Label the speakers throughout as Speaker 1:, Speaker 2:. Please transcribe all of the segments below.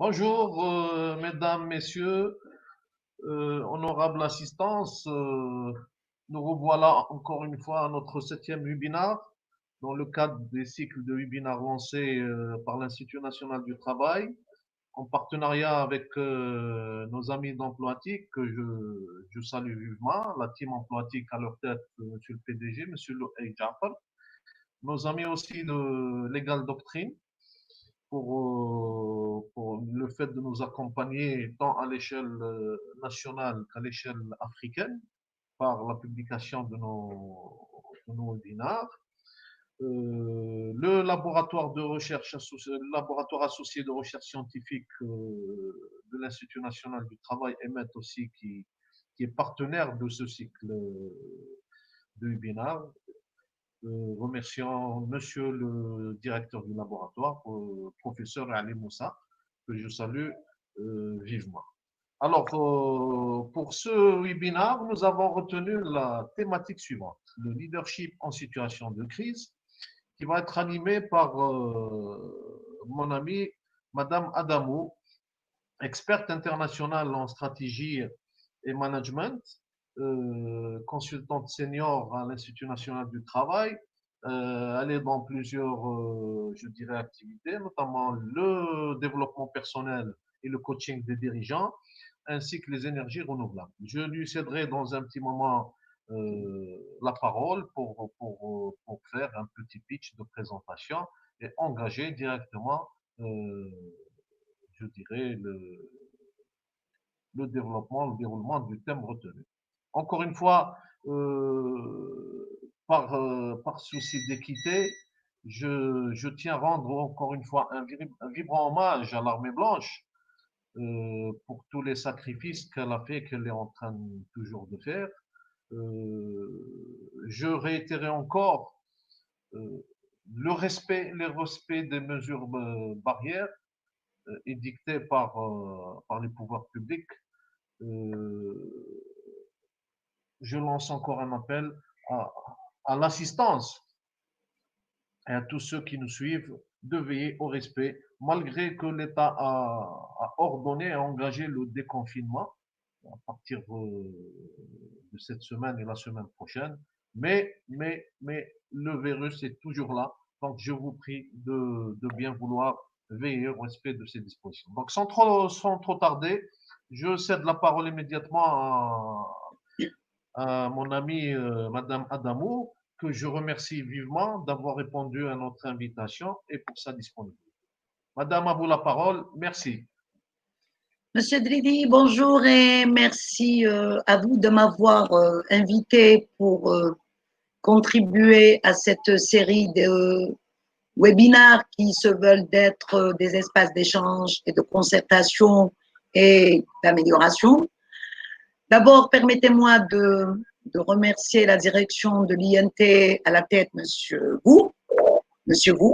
Speaker 1: Bonjour, mesdames, messieurs, honorable assistance. Nous revoilà encore une fois à notre septième webinaire dans le cadre des cycles de webinaires lancés par l'Institut national du travail en partenariat avec nos amis d'Emploatic que je salue vivement, la team Emploatic à leur tête, monsieur le PDG, monsieur Loïc Jafar, nos amis aussi de Legal Doctrine pour le fait de nous accompagner tant à l'échelle nationale qu'à l'échelle africaine par la publication de nos webinaires. Le laboratoire de recherche associé, le laboratoire associé de recherche scientifique de l'Institut national du travail, EMET aussi, qui est partenaire de ce cycle de webinaires. Remercions Monsieur le directeur du laboratoire, professeur Ali Moussa, que je salue vivement. Alors, pour ce webinaire, nous avons retenu la thématique suivante, le leadership en situation de crise, qui va être animé par mon amie Madame Adamou, experte internationale en stratégie et management, consultante senior à l'Institut national du travail. Elle est dans plusieurs, je dirais, activités, notamment le développement personnel et le coaching des dirigeants, ainsi que les énergies renouvelables. Je lui céderai dans un petit moment la parole pour faire un petit pitch de présentation et engager directement, je dirais, le développement, le déroulement du thème retenu. Encore une fois, par souci d'équité, je tiens à rendre encore une fois un vibrant hommage à l'armée blanche pour tous les sacrifices qu'elle a fait, qu'elle est en train toujours de faire. Je réitérais encore le respect des mesures barrières édictées par les pouvoirs publics. Je lance encore un appel à l'assistance et à tous ceux qui nous suivent de veiller au respect, malgré que l'État a ordonné et engagé le déconfinement à partir de cette semaine et la semaine prochaine. Mais le virus est toujours là. Donc, je vous prie de bien vouloir veiller au respect de ces dispositions. Donc, sans trop tarder, je cède la parole immédiatement à mon amie Madame Adamou, que je remercie vivement d'avoir répondu à notre invitation et pour sa disponibilité. Madame, à vous la parole. Merci.
Speaker 2: Monsieur Dridi, bonjour et merci à vous de m'avoir invité pour contribuer à cette série de webinaires qui se veulent d'être des espaces d'échange et de concertation et d'amélioration. D'abord, permettez-moi de remercier la direction de l'INT à la tête, Monsieur Wu,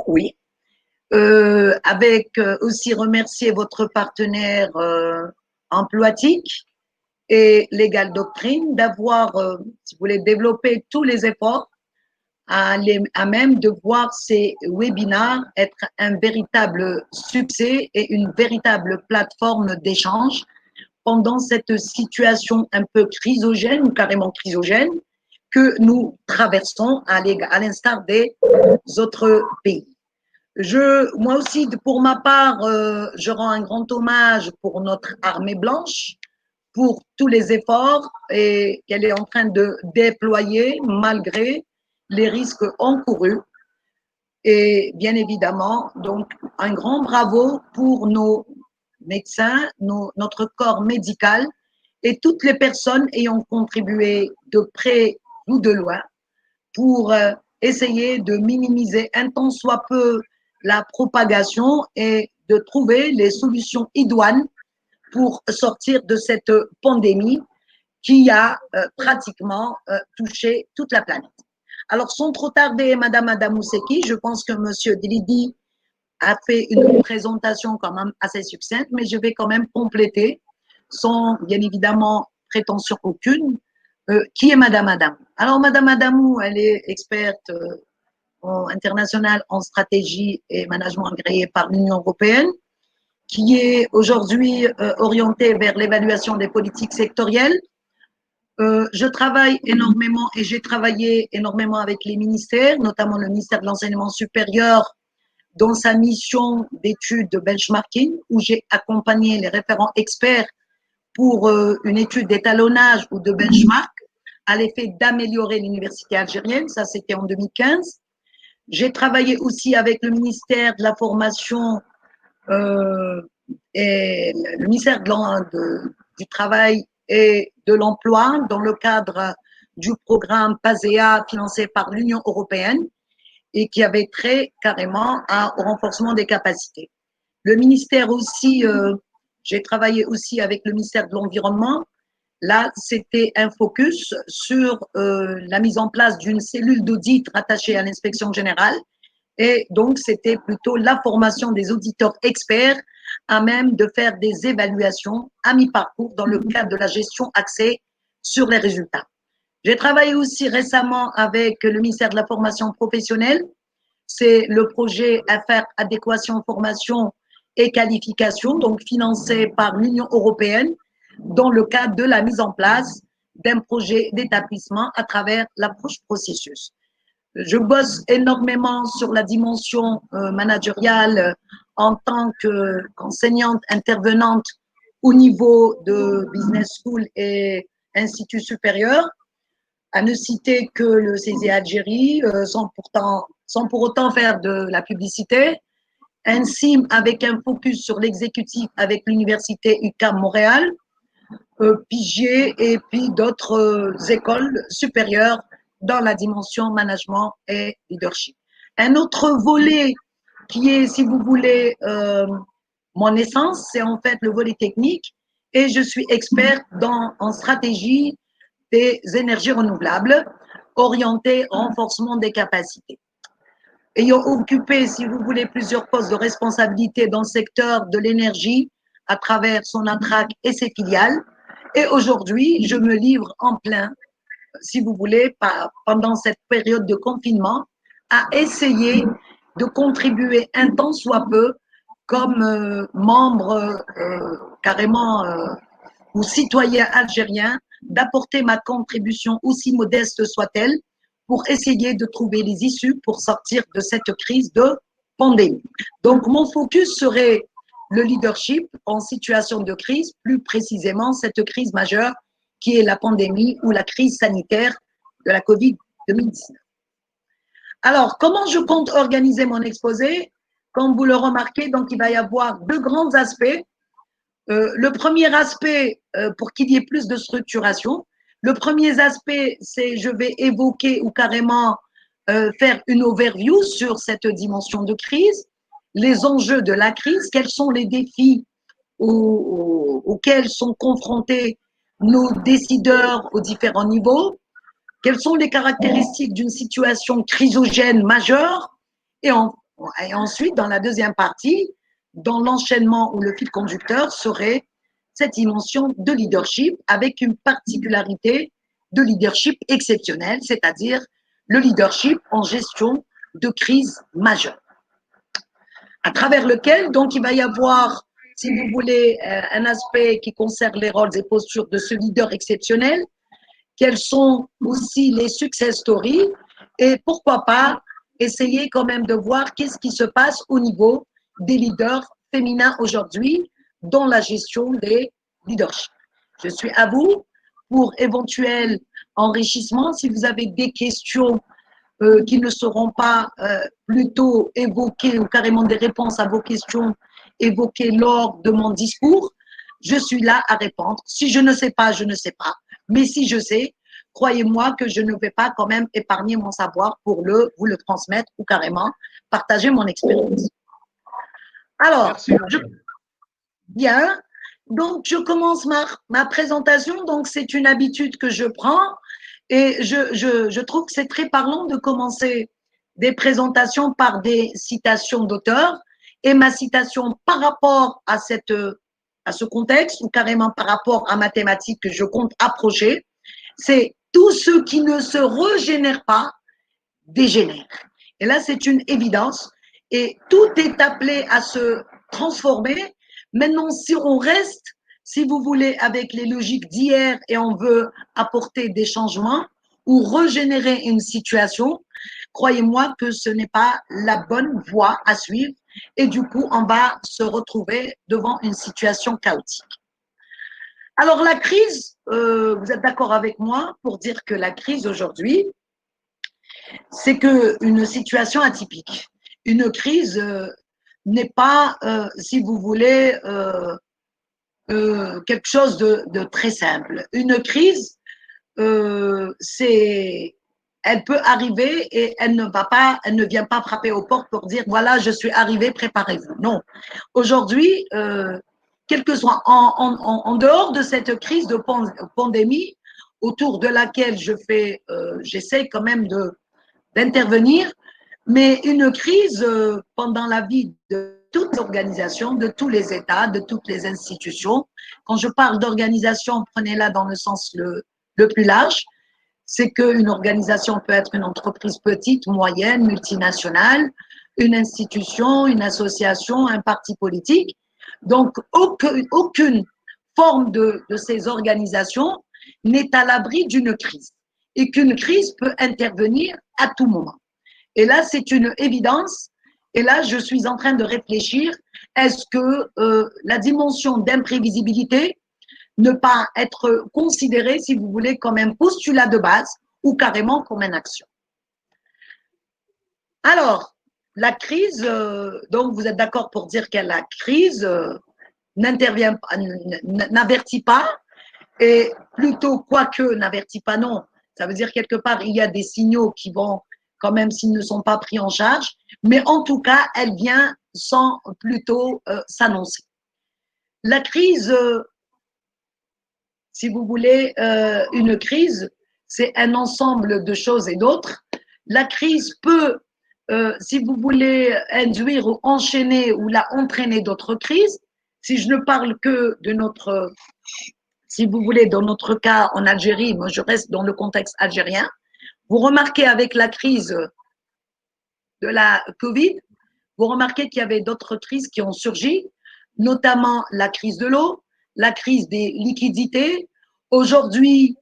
Speaker 2: oui. Avec aussi remercier votre partenaire Emploatic et Legal Doctrine d'avoir, si vous voulez, développé tous les efforts à même de voir ces webinaires être un véritable succès et une véritable plateforme d'échange pendant cette situation un peu chrysogène ou carrément chrysogène que nous traversons à l'instar des autres pays. Moi aussi, pour ma part, je rends un grand hommage pour notre armée blanche, pour tous les efforts qu'elle est en train de déployer malgré les risques encourus. Et bien évidemment, donc, un grand bravo pour nos médecins, notre corps médical et toutes les personnes ayant contribué de près ou de loin pour essayer de minimiser un tant soit peu la propagation et de trouver les solutions idoines pour sortir de cette pandémie qui a pratiquement touché toute la planète. Alors, sans trop tarder, Madame Adamou-Seki, je pense que Monsieur Dilidi a fait une présentation quand même assez succincte, mais je vais quand même compléter sans, bien évidemment, prétention aucune. Qui est Madame Adamou? Alors, Madame Adamou, elle est experte internationale en stratégie et management agréée par l'Union européenne. qui est aujourd'hui orientée vers l'évaluation des politiques sectorielles. Je travaille énormément et j'ai travaillé énormément avec les ministères, notamment le ministère de l'Enseignement supérieur dans sa mission d'étude de benchmarking, où j'ai accompagné les référents experts pour une étude d'étalonnage ou de benchmark à l'effet d'améliorer l'université algérienne. Ça, c'était en 2015. J'ai travaillé aussi avec le ministère de la Formation et le ministère du Travail et de l'Emploi dans le cadre du programme PASEA financé par l'Union européenne et qui avait trait carrément au renforcement des capacités. Le ministère aussi, j'ai travaillé aussi avec le ministère de l'Environnement. Là, c'était un focus sur la mise en place d'une cellule d'audit rattachée à l'inspection générale. Et donc, c'était plutôt la formation des auditeurs experts à même de faire des évaluations à mi-parcours dans le cadre de la gestion axée sur les résultats. J'ai travaillé aussi récemment avec le ministère de la formation professionnelle. C'est le projet Affaires, adéquation, formation et qualification, donc financé par l'Union européenne dans le cadre de la mise en place d'un projet d'établissement à travers l'approche processus. Je bosse énormément sur la dimension managériale en tant qu'enseignante intervenante au niveau de business school et institut supérieur, à ne citer que le CESE Algérie, sans pour autant faire de la publicité, un CIM avec un focus sur l'exécutif avec l'université UQAM Montréal, Pigier et puis d'autres écoles supérieures dans la dimension management et leadership. Un autre volet qui est, si vous voulez, mon essence, c'est en fait le volet technique et je suis experte en stratégie des énergies renouvelables orientées renforcement des capacités. Ayant occupé, si vous voulez, plusieurs postes de responsabilité dans le secteur de l'énergie à travers son ANTRAC et ses filiales, et aujourd'hui, je me livre en plein, si vous voulez, pendant cette période de confinement, à essayer de contribuer un tant soit peu comme membre carrément ou citoyen algérien, d'apporter ma contribution aussi modeste soit-elle pour essayer de trouver les issues pour sortir de cette crise de pandémie. Donc, mon focus serait le leadership en situation de crise, plus précisément cette crise majeure qui est la pandémie ou la crise sanitaire de la COVID-19. Alors, comment je compte organiser mon exposé? Comme vous le remarquez, donc il va y avoir deux grands aspects. Le premier aspect, pour qu'il y ait plus de structuration, le premier aspect, c'est je vais évoquer ou carrément faire une overview sur cette dimension de crise, les enjeux de la crise, quels sont les défis auxquels sont confrontés nos décideurs aux différents niveaux, quelles sont les caractéristiques d'une situation chrysogène majeure, et ensuite, dans la deuxième partie, dans l'enchaînement ou le fil conducteur serait cette dimension de leadership avec une particularité de leadership exceptionnel, c'est-à-dire le leadership en gestion de crise majeure, à travers lequel, donc, il va y avoir, si vous voulez, un aspect qui concerne les rôles et postures de ce leader exceptionnel, quels sont aussi les success stories et pourquoi pas essayer quand même de voir qu'est-ce qui se passe au niveau des leaders féminins aujourd'hui dans la gestion des leaderships. Je suis à vous pour éventuel enrichissement. Si vous avez des questions qui ne seront pas plutôt évoquées ou carrément des réponses à vos questions évoquées lors de mon discours, je suis là à répondre. Si je ne sais pas, je ne sais pas. Mais si je sais, croyez-moi que je ne vais pas quand même épargner mon savoir pour vous le transmettre ou carrément partager mon expérience. Alors, bien, donc je commence ma présentation. Donc, c'est une habitude que je prends et je trouve que c'est très parlant de commencer des présentations par des citations d'auteurs et ma citation par rapport à ce contexte ou carrément par rapport à ma thématique que je compte approcher, c'est tout ce qui ne se régénère pas dégénère. Et là, c'est une évidence et tout est appelé à se transformer Maintenant, si on reste, si vous voulez, avec les logiques d'hier et on veut apporter des changements ou régénérer une situation, croyez-moi que ce n'est pas la bonne voie à suivre et du coup, on va se retrouver devant une situation chaotique. Alors, la crise, vous êtes d'accord avec moi pour dire que la crise aujourd'hui, c'est une situation atypique. Une crise n'est pas, si vous voulez, quelque chose de très simple. Une crise, elle peut arriver et elle ne vient pas frapper aux portes pour dire voilà, je suis arrivé, préparez-vous. Non. Aujourd'hui, quel que soit en dehors de cette crise de pandémie, autour de laquelle j'essaie quand même d'intervenir, mais une crise pendant la vie de toutes les organisations, de tous les États, de toutes les institutions. Quand je parle d'organisation, prenez-la dans le sens le plus large, c'est qu'une organisation peut être une entreprise petite, moyenne, multinationale, une institution, une association, un parti politique. Donc, aucune forme de ces organisations n'est à l'abri d'une crise et qu'une crise peut intervenir à tout moment. Et là, c'est une évidence. Et là, je suis en train de réfléchir, est-ce que la dimension d'imprévisibilité ne pas être considérée, si vous voulez, comme un postulat de base ou carrément comme une action. Alors, la crise, donc vous êtes d'accord pour dire que la crise n'intervient pas, n'avertit pas, et plutôt, quoique n'avertit pas, non. Ça veut dire quelque part, il y a des signaux qui vont, quand même, s'ils ne sont pas pris en charge, mais en tout cas, elle vient sans plutôt s'annoncer. La crise, si vous voulez, une crise, c'est un ensemble de choses et d'autres. La crise peut, si vous voulez, induire ou enchaîner ou la entraîner d'autres crises. Si je ne parle que de notre, si vous voulez, dans notre cas en Algérie, moi je reste dans le contexte algérien. Vous remarquez avec la crise de la Covid, vous remarquez qu'il y avait d'autres crises qui ont surgi, notamment la crise de l'eau, la crise des liquidités, aujourd'hui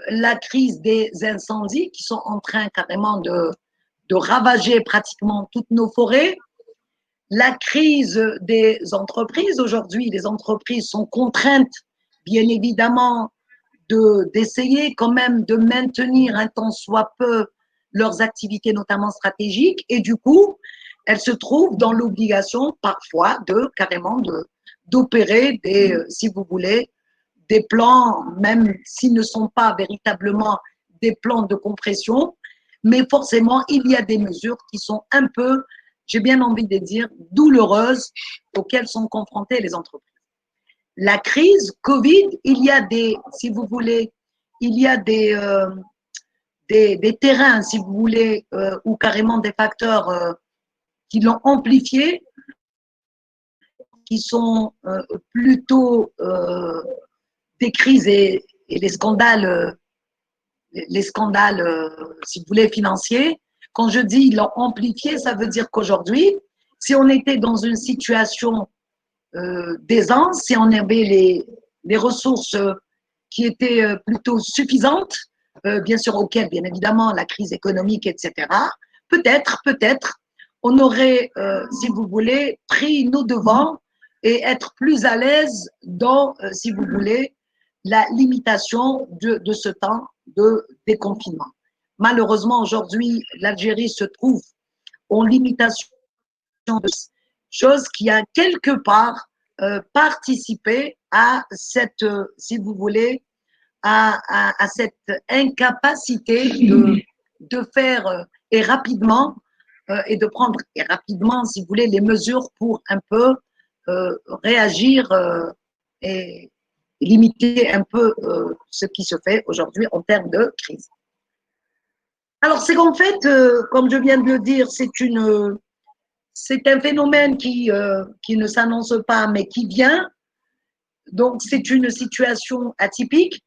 Speaker 2: la crise des incendies qui sont en train carrément de ravager pratiquement toutes nos forêts, la crise des entreprises. Aujourd'hui, les entreprises sont contraintes, bien évidemment, d'essayer quand même de maintenir un tant soit peu leurs activités, notamment stratégiques, et du coup, elles se trouvent dans l'obligation parfois carrément d'opérer des, si vous voulez, des plans, même s'ils ne sont pas véritablement des plans de compression, mais forcément, il y a des mesures qui sont un peu, j'ai bien envie de dire, douloureuses auxquelles sont confrontées les entreprises. La crise Covid, il y a des, si vous voulez, il y a des terrains, si vous voulez, ou carrément des facteurs qui l'ont amplifié, qui sont plutôt des crises et les scandales, si vous voulez, financiers. Quand je dis ils l'ont amplifié, ça veut dire qu'aujourd'hui, si on était dans une situation d'aisance, si on avait les ressources qui étaient plutôt suffisantes, bien sûr auxquelles, bien évidemment, la crise économique, etc., peut-être, on aurait, si vous voulez, pris nos devants et être plus à l'aise dans, si vous voulez, la limitation de ce temps de déconfinement. Malheureusement, aujourd'hui, l'Algérie se trouve en limitation de chose qui a quelque part participé à cette, si vous voulez, à cette incapacité de faire et rapidement et de prendre et rapidement, si vous voulez, les mesures pour un peu réagir et limiter un peu ce qui se fait aujourd'hui en termes de crise. Alors, c'est qu'en fait, comme je viens de le dire, c'est un phénomène qui ne s'annonce pas, mais qui vient. Donc, c'est une situation atypique.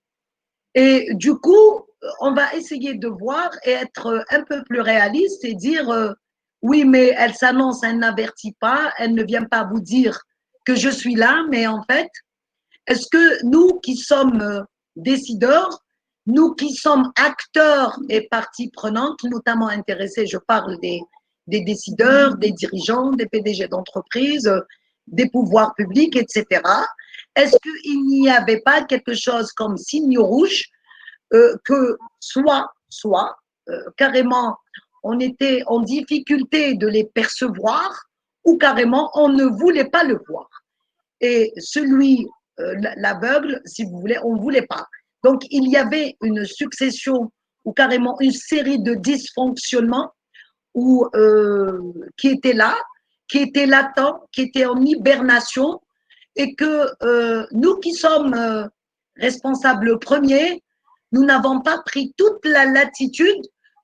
Speaker 2: Et du coup, on va essayer de voir et être un peu plus réaliste et dire oui, mais elle s'annonce, elle n'avertit pas, elle ne vient pas vous dire que je suis là, mais en fait, est-ce que nous qui sommes décideurs, nous qui sommes acteurs et parties prenantes, notamment intéressés, je parle des décideurs, des dirigeants, des PDG d'entreprises, des pouvoirs publics, etc. Est-ce qu'il n'y avait pas quelque chose comme signe rouge que soit carrément on était en difficulté de les percevoir ou carrément on ne voulait pas le voir. Et celui, l'aveugle, si vous voulez, on ne voulait pas. Donc, il y avait une succession ou carrément une série de dysfonctionnements où, qui étaient là, qui étaient latents, qui étaient en hibernation et que nous qui sommes responsables premiers, nous n'avons pas pris toute la latitude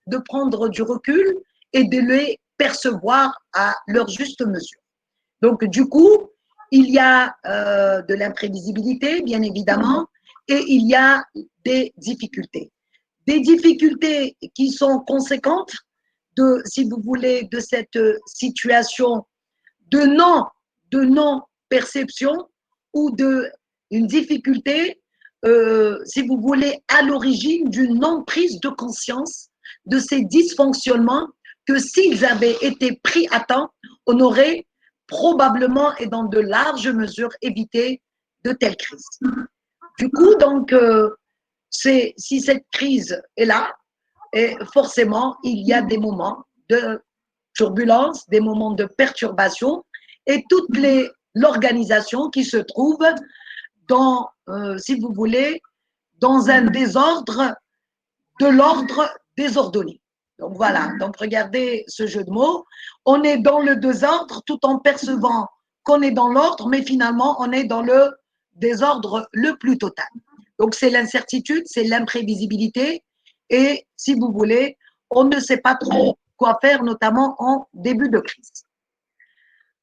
Speaker 2: de prendre du recul et de les percevoir à leur juste mesure. Donc, du coup, il y a de l'imprévisibilité, bien évidemment, et il y a des difficultés. Des difficultés qui sont conséquentes de, si vous voulez, de cette situation de non-perception ou d'une difficulté, si vous voulez, à l'origine d'une non-prise de conscience de ces dysfonctionnements que s'ils avaient été pris à temps, on aurait probablement et dans de larges mesures évité de telles crises. Du coup, donc, si cette crise est là, et forcément, il y a des moments de turbulence, des moments de perturbation, et toute l'organisation qui se trouve dans, si vous voulez, dans un désordre de l'ordre désordonné. Donc voilà, donc regardez ce jeu de mots. On est dans le désordre tout en percevant qu'on est dans l'ordre, mais finalement, on est dans le désordre le plus total. Donc c'est l'incertitude, c'est l'imprévisibilité, et si vous voulez, on ne sait pas trop quoi faire, notamment en début de crise.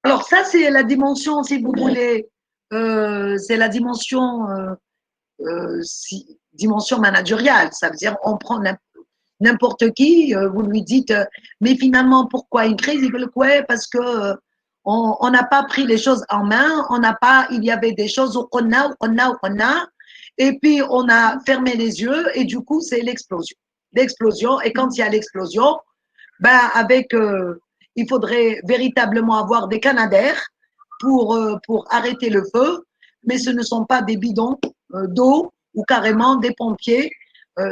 Speaker 2: Alors ça, c'est la dimension, si vous voulez, c'est la dimension, dimension managériale. Ça veut dire, on prend n'importe qui, vous lui dites, mais finalement, pourquoi une crise? Il veut le quoi? Parce que on n'a pas pris les choses en main, on n'a pas, il y avait des choses au on a, et puis on a fermé les yeux, et du coup, c'est l'explosion. L'explosion, et quand il y a l'explosion, ben avec, il faudrait véritablement avoir des canadaires pour arrêter le feu, mais ce ne sont pas des bidons d'eau ou carrément des pompiers,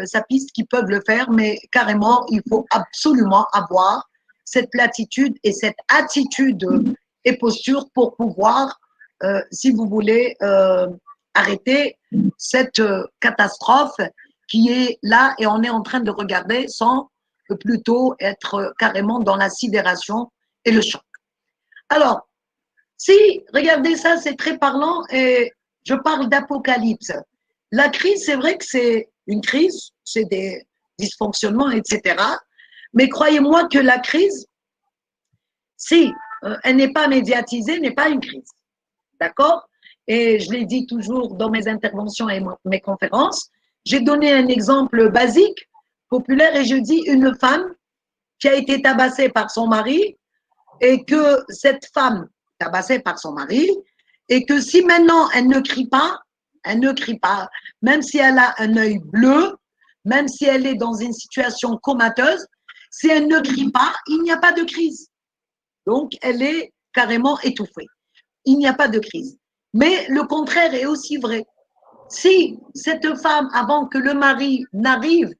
Speaker 2: ça piste qui peuvent le faire, mais carrément, il faut absolument avoir cette platitude et cette attitude et posture pour pouvoir, si vous voulez, arrêter cette catastrophe qui est là et on est en train de regarder sans plutôt être carrément dans la sidération et le choc. Alors, si, regardez ça, c'est très parlant et je parle d'apocalypse. La crise, c'est vrai que c'est une crise, c'est des dysfonctionnements, etc. Mais croyez-moi que la crise, si elle n'est pas médiatisée, n'est pas une crise. D'accord? Et je l'ai dit toujours dans mes interventions et mes conférences, j'ai donné un exemple basique, populaire, et je dis une femme qui a été tabassée par son mari et que cette femme tabassée par son mari et que si maintenant elle ne crie pas, même si elle a un œil bleu, même si elle est dans une situation comateuse, si elle ne crie pas, il n'y a pas de crise. Donc, elle est carrément étouffée. Il n'y a pas de crise. Mais le contraire est aussi vrai. Si cette femme, avant que le mari n'arrive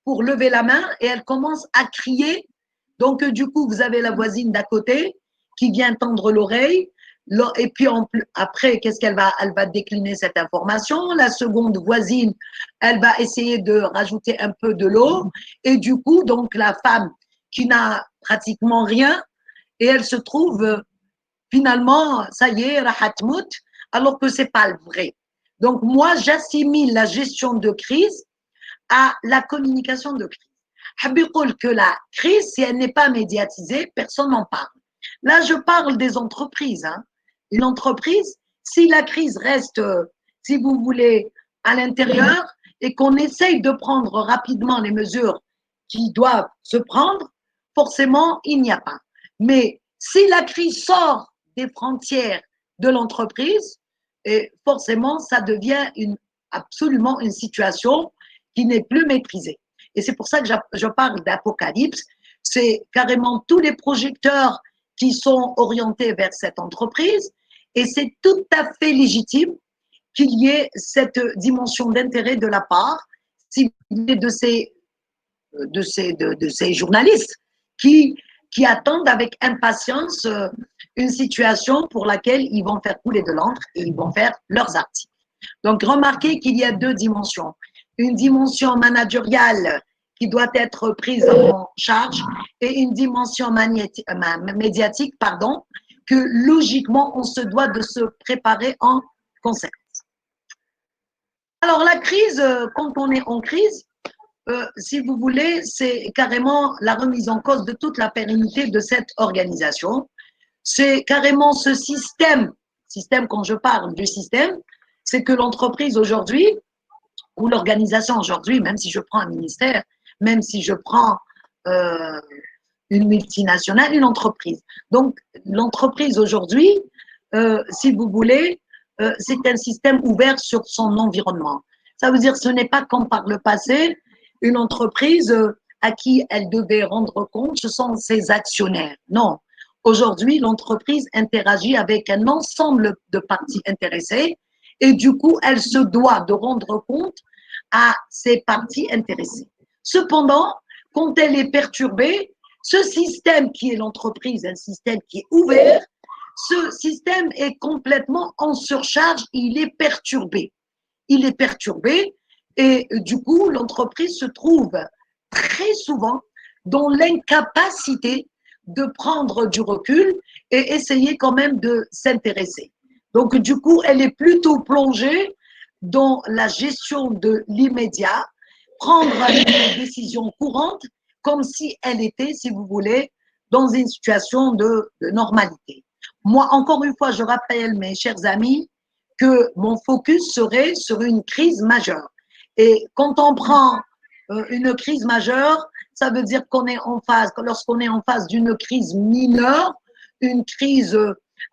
Speaker 2: pour lever la main et elle commence à crier, donc du coup, vous avez la voisine d'à côté qui vient tendre l'oreille, et puis après, qu'est-ce qu'elle va? Elle va décliner cette information. La seconde voisine, elle va essayer de rajouter un peu de l'eau, et du coup, donc la femme qui n'a pratiquement rien, et elle se trouve finalement, ça y est, rahatmout, alors que c'est pas le vrai. Donc moi, j'assimile la gestion de crise à la communication de crise. Habikoul que la crise, si elle n'est pas médiatisée, personne n'en parle. Là, je parle des entreprises. Hein. Une entreprise, si la crise reste, si vous voulez, à l'intérieur et qu'on essaye de prendre rapidement les mesures qui doivent se prendre, forcément, il n'y a pas. Mais si la crise sort des frontières de l'entreprise et forcément, ça devient absolument une situation qui n'est plus maîtrisée. Et c'est pour ça que je parle d'apocalypse. C'est carrément tous les projecteurs qui sont orientés vers cette entreprise et c'est tout à fait légitime qu'il y ait cette dimension d'intérêt de la part de ces journalistes qui attendent avec impatience une situation pour laquelle ils vont faire couler de l'encre et ils vont faire leurs articles. Donc, remarquez qu'il y a deux dimensions. Une dimension managériale qui doit être prise en charge et une dimension médiatique, que logiquement, on se doit de se préparer en conséquence. Alors, la crise, quand on est en crise, si vous voulez, c'est carrément la remise en cause de toute la pérennité de cette organisation. C'est carrément ce système, quand je parle du système, c'est que l'entreprise aujourd'hui, ou l'organisation aujourd'hui, même si je prends un ministère, même si je prends une multinationale, une entreprise. Donc, l'entreprise aujourd'hui, si vous voulez, c'est un système ouvert sur son environnement. Ça veut dire que ce n'est pas comme par le passé, une entreprise à qui elle devait rendre compte, ce sont ses actionnaires. Non. Aujourd'hui, l'entreprise interagit avec un ensemble de parties intéressées et du coup, elle se doit de rendre compte à ces parties intéressées. Cependant, quand elle est perturbée, ce système qui est l'entreprise, un système qui est ouvert, ce système est complètement en surcharge, il est perturbé. Il est perturbé et du coup, l'entreprise se trouve très souvent dans l'incapacité de prendre du recul et essayer quand même de s'intéresser. Donc, du coup, elle est plutôt plongée dans la gestion de l'immédiat, prendre une décision courante comme si elle était, si vous voulez, dans une situation de normalité. Moi, encore une fois, je rappelle, mes chers amis, que mon focus serait sur une crise majeure. Et quand on prend une crise majeure, ça veut dire qu'on est en phase, lorsqu'on est en phase d'une crise mineure, une crise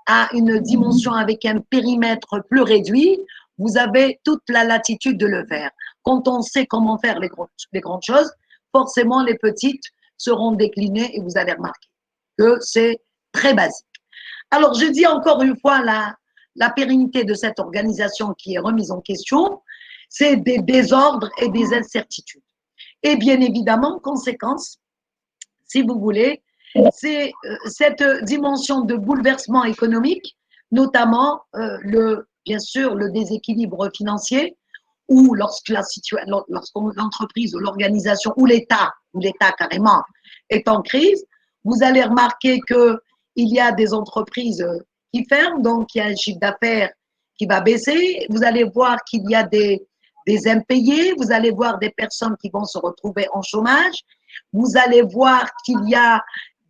Speaker 2: à une dimension avec un périmètre plus réduit, vous avez toute la latitude de le faire. Quand on sait comment faire les grandes choses, forcément les petites seront déclinées et vous allez remarquer que c'est très basique. Alors, je dis encore une fois la pérennité de cette organisation qui est remise en question, c'est des désordres et des incertitudes. Et bien évidemment, conséquence, si vous voulez, c'est cette dimension de bouleversement économique, notamment bien sûr le déséquilibre financier, ou lorsque l'entreprise ou l'organisation ou l'État carrément est en crise, vous allez remarquer que il y a des entreprises qui ferment, donc il y a un chiffre d'affaires qui va baisser. Vous allez voir qu'il y a des impayés, vous allez voir des personnes qui vont se retrouver en chômage, vous allez voir qu'il y a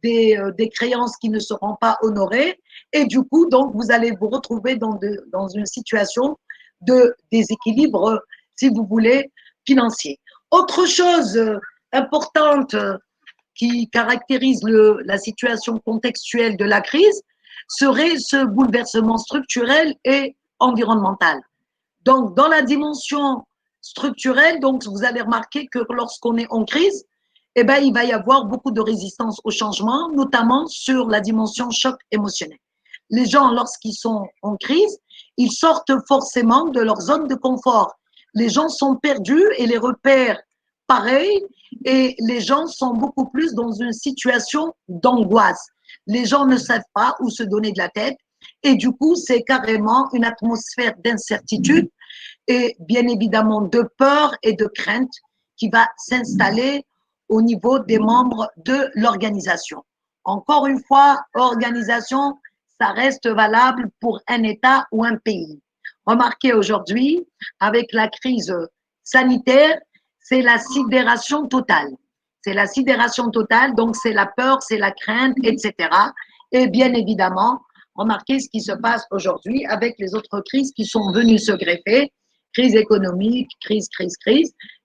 Speaker 2: des créances qui ne seront pas honorées et du coup, donc, vous allez vous retrouver dans une situation de déséquilibre, si vous voulez, financier. Autre chose importante qui caractérise la situation contextuelle de la crise serait ce bouleversement structurel et environnemental. Donc, dans la dimension structurelle, donc, vous allez remarquer que lorsqu'on est en crise, eh ben, il va y avoir beaucoup de résistance au changement, notamment sur la dimension choc émotionnel. Les gens, lorsqu'ils sont en crise, ils sortent forcément de leur zone de confort. Les gens sont perdus et les repères pareil, et les gens sont beaucoup plus dans une situation d'angoisse. Les gens ne savent pas où se donner de la tête et du coup, c'est carrément une atmosphère d'incertitude et bien évidemment de peur et de crainte qui va s'installer au niveau des membres de l'organisation. Encore une fois, organisation, ça reste valable pour un État ou un pays. Remarquez aujourd'hui, avec la crise sanitaire, c'est la sidération totale. C'est la sidération totale, donc c'est la peur, c'est la crainte, etc. Et bien évidemment, remarquez ce qui se passe aujourd'hui avec les autres crises qui sont venues se greffer, crise économique, crise.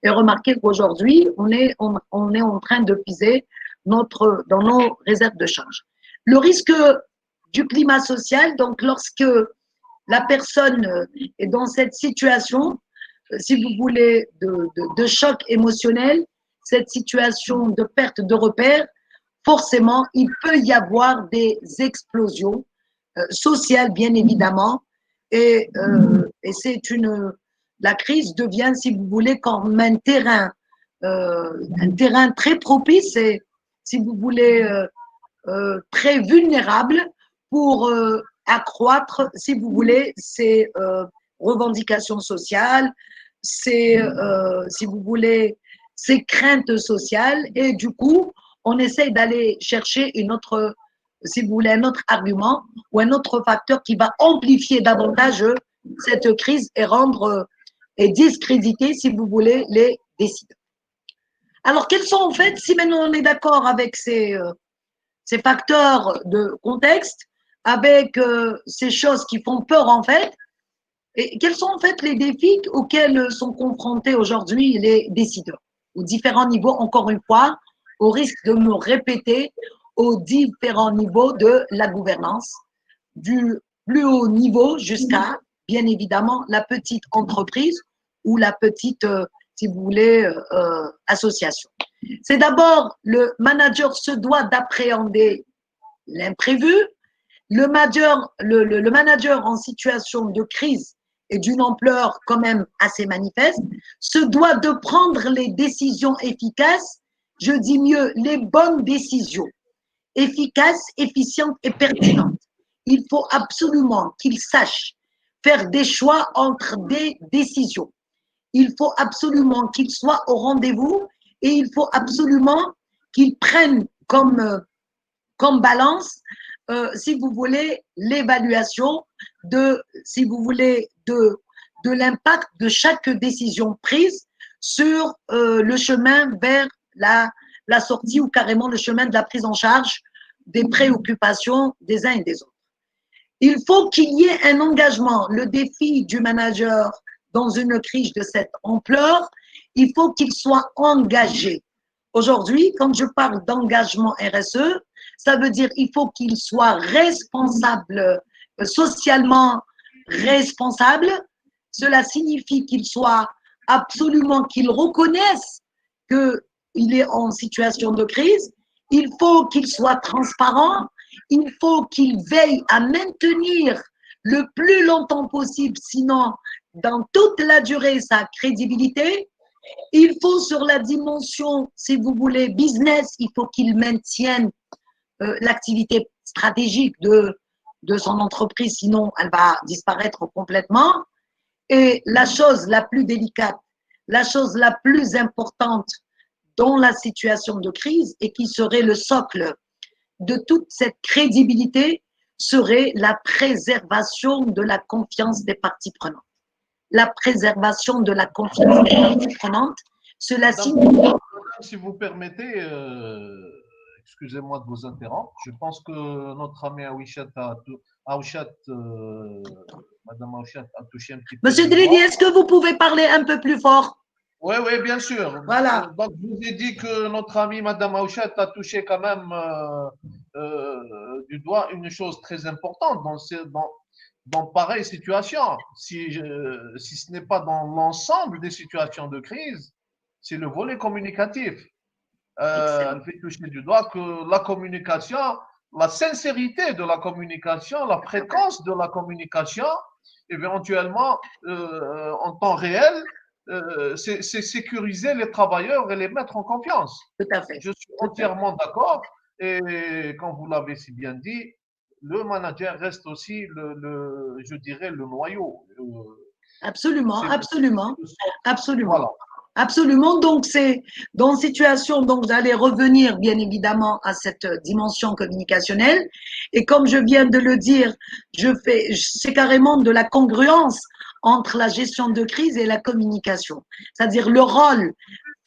Speaker 2: Et remarquez qu'aujourd'hui, on est en train de puiser dans nos réserves de change. Le risque du climat social, donc lorsque la personne est dans cette situation, si vous voulez, de choc émotionnel, cette situation de perte de repère, forcément, il peut y avoir des explosions sociales, bien évidemment, et c'est la crise devient, si vous voulez, comme un terrain très propice et, si vous voulez, très vulnérable pour accroître, si vous voulez, ces revendications sociales, ces, si vous voulez, ces craintes sociales. Et du coup, on essaye d'aller chercher une autre, si vous voulez, un autre argument ou un autre facteur qui va amplifier davantage cette crise et rendre et discréditer, si vous voulez, les décideurs. Alors, quels sont en fait, si maintenant on est d'accord avec ces facteurs de contexte, avec ces choses qui font peur en fait, et quels sont en fait les défis auxquels sont confrontés aujourd'hui les décideurs, aux différents niveaux, encore une fois, au risque de me répéter, aux différents niveaux de la gouvernance, du plus haut niveau jusqu'à, bien évidemment, la petite entreprise ou la petite, si vous voulez, association. C'est d'abord, le manager se doit d'appréhender l'imprévu. Le manager en situation de crise et d'une ampleur quand même assez manifeste se doit de prendre les décisions efficaces, je dis mieux, les bonnes décisions, efficaces, efficientes et pertinentes. Il faut absolument qu'il sache faire des choix entre des décisions. Il faut absolument qu'il soit au rendez-vous et il faut absolument qu'il prenne comme balance, si vous voulez, l'évaluation de, si vous voulez, de l'impact de chaque décision prise sur le chemin vers la sortie ou carrément le chemin de la prise en charge des préoccupations des uns et des autres. Il faut qu'il y ait un engagement. Le défi du manager dans une crise de cette ampleur, il faut qu'il soit engagé. Aujourd'hui, quand je parle d'engagement RSE, ça veut dire qu'il faut qu'il soit responsable, socialement responsable. Cela signifie qu'il soit absolument, qu'il reconnaisse qu'il est en situation de crise. Il faut qu'il soit transparent. Il faut qu'il veille à maintenir le plus longtemps possible, sinon dans toute la durée, sa crédibilité. Il faut sur la dimension, si vous voulez, business, il faut qu'il maintienne l'activité stratégique de son entreprise, sinon elle va disparaître complètement. Et la chose la plus délicate, la chose la plus importante dans la situation de crise et qui serait le socle de toute cette crédibilité serait la préservation de la confiance des parties prenantes. La préservation de la confiance des parties prenantes, cela signifie…
Speaker 1: Si vous permettez, excusez-moi de vous interrompre, je pense que notre ami Madame Aouchat a touché un petit peu.
Speaker 2: Monsieur Dridi, est-ce que vous pouvez parler un peu plus fort?
Speaker 1: Oui, oui, bien sûr.
Speaker 2: Voilà.
Speaker 1: Donc, je vous ai dit que notre ami Madame Aouchat a touché quand même du doigt une chose très importante dans pareille situation. Si ce n'est pas dans l'ensemble des situations de crise, c'est le volet communicatif. Elle fait toucher du doigt que la communication, la sincérité de la communication, la fréquence de la communication, éventuellement en temps réel, c'est sécuriser les travailleurs et les mettre en confiance.
Speaker 2: Tout à fait.
Speaker 1: Je suis entièrement d'accord. Et comme vous l'avez si bien dit, le manager reste aussi, je dirais, le noyau.
Speaker 2: Absolument, absolument, absolument.
Speaker 1: Voilà.
Speaker 2: Absolument. Donc, c'est dans une situation, donc, j'allais revenir, bien évidemment, à cette dimension communicationnelle. Et comme je viens de le dire, c'est carrément de la congruence entre la gestion de crise et la communication. C'est-à-dire le rôle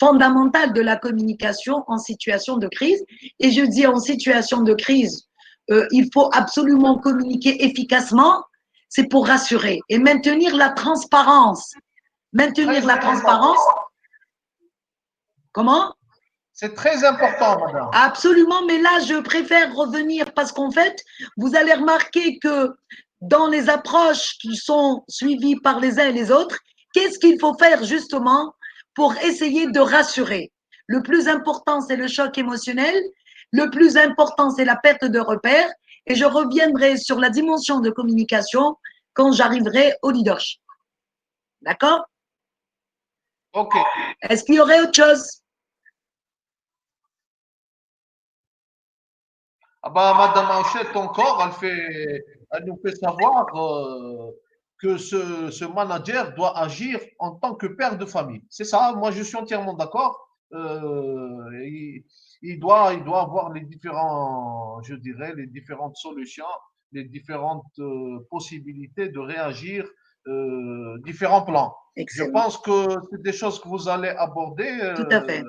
Speaker 2: fondamental de la communication en situation de crise. Et je dis en situation de crise, il faut absolument communiquer efficacement. C'est pour rassurer et maintenir la transparence. Maintenir la transparence. Comment?
Speaker 1: C'est très important, madame.
Speaker 2: Absolument, mais là, je préfère revenir parce qu'en fait, vous allez remarquer que dans les approches qui sont suivies par les uns et les autres, qu'est-ce qu'il faut faire justement pour essayer de rassurer? Le plus important, c'est le choc émotionnel. Le plus important, c'est la perte de repères. Et je reviendrai sur la dimension de communication quand j'arriverai au leadership. D'accord?
Speaker 1: Ok.
Speaker 2: Est-ce qu'il y aurait autre chose?
Speaker 1: Ah bah, Madame Hachette, encore, elle nous fait savoir que ce manager doit agir en tant que père de famille. C'est ça, moi je suis entièrement d'accord. Il doit avoir les différents, je dirais, les différentes solutions, les différentes possibilités de réagir, différents plans. Je
Speaker 2: Excellent.
Speaker 1: pense que c'est des choses que vous allez aborder
Speaker 2: Tout à fait.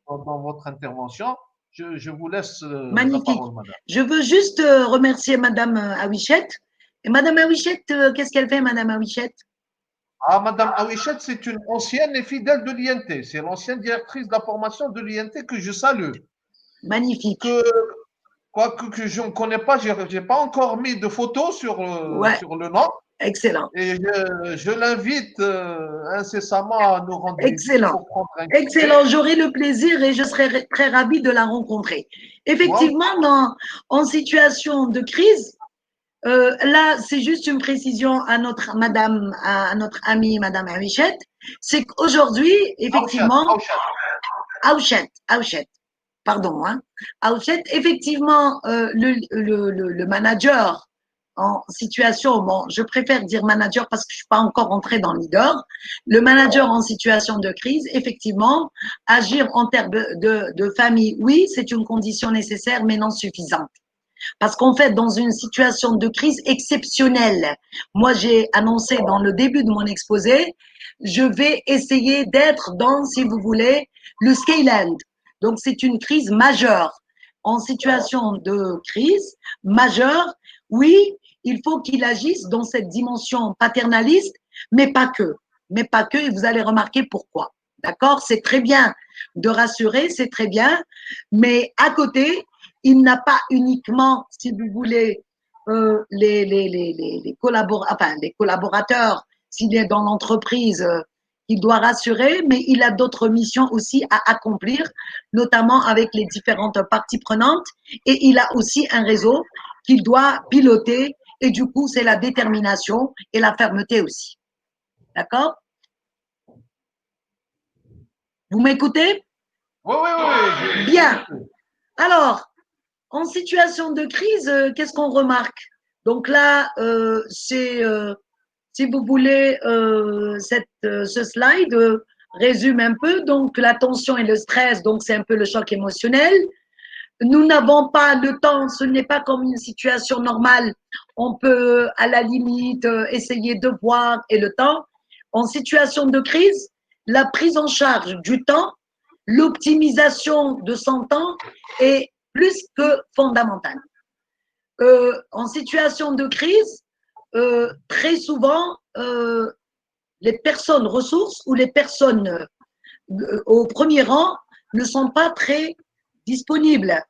Speaker 1: dans votre intervention. Je vous laisse la
Speaker 2: Magnifique.
Speaker 1: parole, madame.
Speaker 2: Je veux juste remercier Madame Awichette. Et Madame Awichette, qu'est-ce qu'elle fait, Madame Awichette?
Speaker 1: Ah, madame Aouichet, c'est une ancienne et fidèle de l'INT. C'est l'ancienne directrice de la formation de l'INT que je salue.
Speaker 2: Magnifique.
Speaker 1: Que, quoique que je ne connais pas, je n'ai pas encore mis de photo
Speaker 2: Ouais,
Speaker 1: sur le nom.
Speaker 2: excellent.
Speaker 1: Et je l'invite incessamment à nous rendre visite
Speaker 2: Excellent.
Speaker 1: pour prendre un café.
Speaker 2: Excellent. J'aurai le plaisir et je serai très ravie de la rencontrer.
Speaker 1: Moi,
Speaker 2: Effectivement, en situation de crise, là, c'est juste une précision à à notre amie Madame Awichette, c'est qu'aujourd'hui, effectivement,
Speaker 1: Aouchet.
Speaker 2: Auchet, pardon, hein, Auchet, effectivement, le manager en situation, bon, je préfère dire manager parce que je suis pas encore entrée dans le leader, le manager en situation de crise, effectivement, agir en termes de famille, oui, c'est une condition nécessaire, mais non suffisante. Parce qu'en fait, dans une situation de crise exceptionnelle, moi j'ai annoncé dans le début de mon exposé, je vais essayer d'être dans, si vous voulez, le Skyland. Donc c'est une crise majeure. En situation de crise majeure, oui, il faut qu'il agisse dans cette dimension paternaliste, mais pas que. Mais pas que, et vous allez remarquer pourquoi. D'accord? C'est très bien de rassurer, c'est très bien, mais à côté, il n'a pas uniquement, si vous voulez, les collaborateurs, s'il est dans l'entreprise, il doit rassurer, mais il a d'autres missions aussi à accomplir, notamment avec les différentes parties prenantes, et il a aussi un réseau qu'il doit piloter, et du coup, c'est la détermination et la fermeté aussi. D'accord? Vous m'écoutez?
Speaker 1: Oui, oui, oui, oui, je vous
Speaker 2: Bien.
Speaker 1: écoute.
Speaker 2: Alors, en situation de crise, qu'est-ce qu'on remarque? Donc là, si vous voulez, ce slide résume un peu. Donc la tension et le stress, donc c'est un peu le choc émotionnel. Nous n'avons pas le temps, ce n'est pas comme une situation normale. On peut, à la limite, essayer de voir et le temps. En situation de crise, la prise en charge du temps, l'optimisation de son temps est plus que fondamentale. En situation de crise, très souvent, les personnes ressources ou les personnes au premier rang ne sont pas très disponibles.